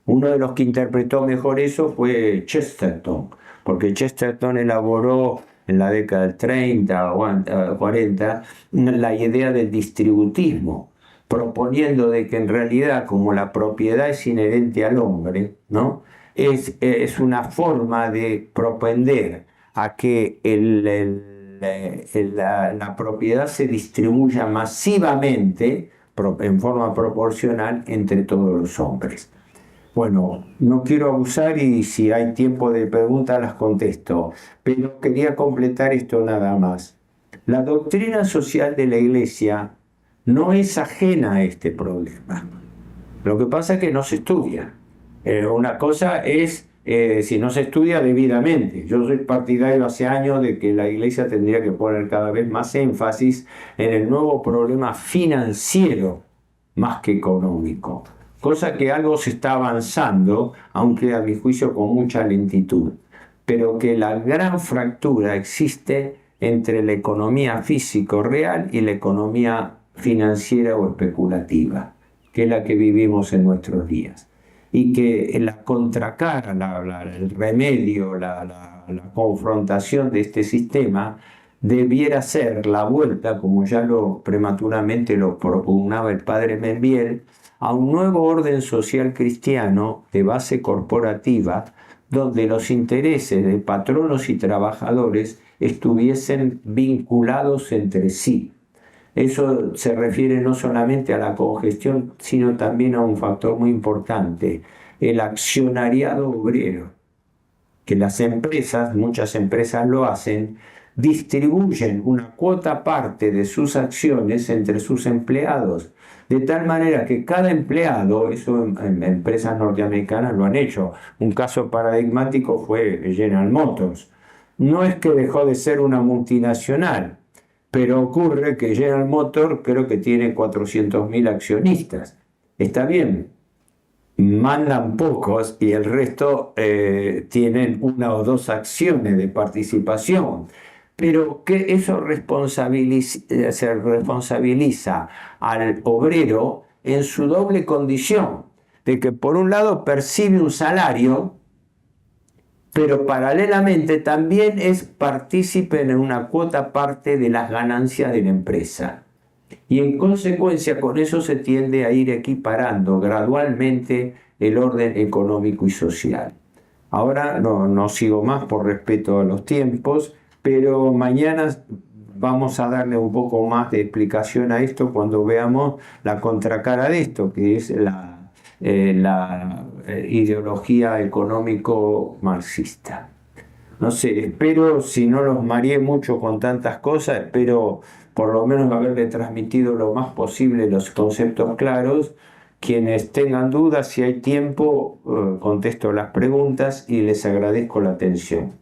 Uno de los que interpretó mejor eso fue Chesterton, porque Chesterton elaboró en la década del 30 o 40 la idea del distributismo, proponiendo de que en realidad, como la propiedad es inherente al hombre, ¿no? Es una forma de propender a que la propiedad se distribuya masivamente en forma proporcional entre todos los hombres. Bueno, no quiero abusar y si hay tiempo de preguntas las contesto, pero quería completar esto nada más. La doctrina social de la Iglesia no es ajena a este problema. Lo que pasa es que no se estudia. Una cosa es si no se estudia debidamente. Yo soy partidario hace años de que la Iglesia tendría que poner cada vez más énfasis en el nuevo problema financiero más que económico. Cosa que algo se está avanzando, aunque a mi juicio con mucha lentitud, pero que la gran fractura existe entre la economía físico-real y la economía financiera o especulativa, que es la que vivimos en nuestros días. Y que la contracara, el remedio, la confrontación de este sistema debiera ser la vuelta, como ya prematuramente lo propugnaba el padre Membiel, a un nuevo orden social cristiano de base corporativa, donde los intereses de patronos y trabajadores estuviesen vinculados entre sí. Eso se refiere no solamente a la cogestión, sino también a un factor muy importante, el accionariado obrero, que las empresas, muchas empresas lo hacen, distribuyen una cuota parte de sus acciones entre sus empleados, de tal manera que cada empleado, eso en empresas norteamericanas lo han hecho, un caso paradigmático fue General Motors. No es que dejó de ser una multinacional, pero ocurre que General Motors creo que tiene 400.000 accionistas. Está bien, mandan pocos y el resto tienen 1 o 2 acciones de participación. Pero que eso se responsabiliza al obrero en su doble condición, de que por un lado percibe un salario, pero paralelamente también es partícipe en una cuota parte de las ganancias de la empresa. Y en consecuencia con eso se tiende a ir equiparando gradualmente el orden económico y social. Ahora no sigo más por respeto a los tiempos, pero mañana vamos a darle un poco más de explicación a esto cuando veamos la contracara de esto, que es la ideología económico-marxista. No sé, espero, si no los mareé mucho con tantas cosas, espero por lo menos haberle transmitido lo más posible los conceptos claros. Quienes tengan dudas, si hay tiempo, contesto las preguntas y les agradezco la atención.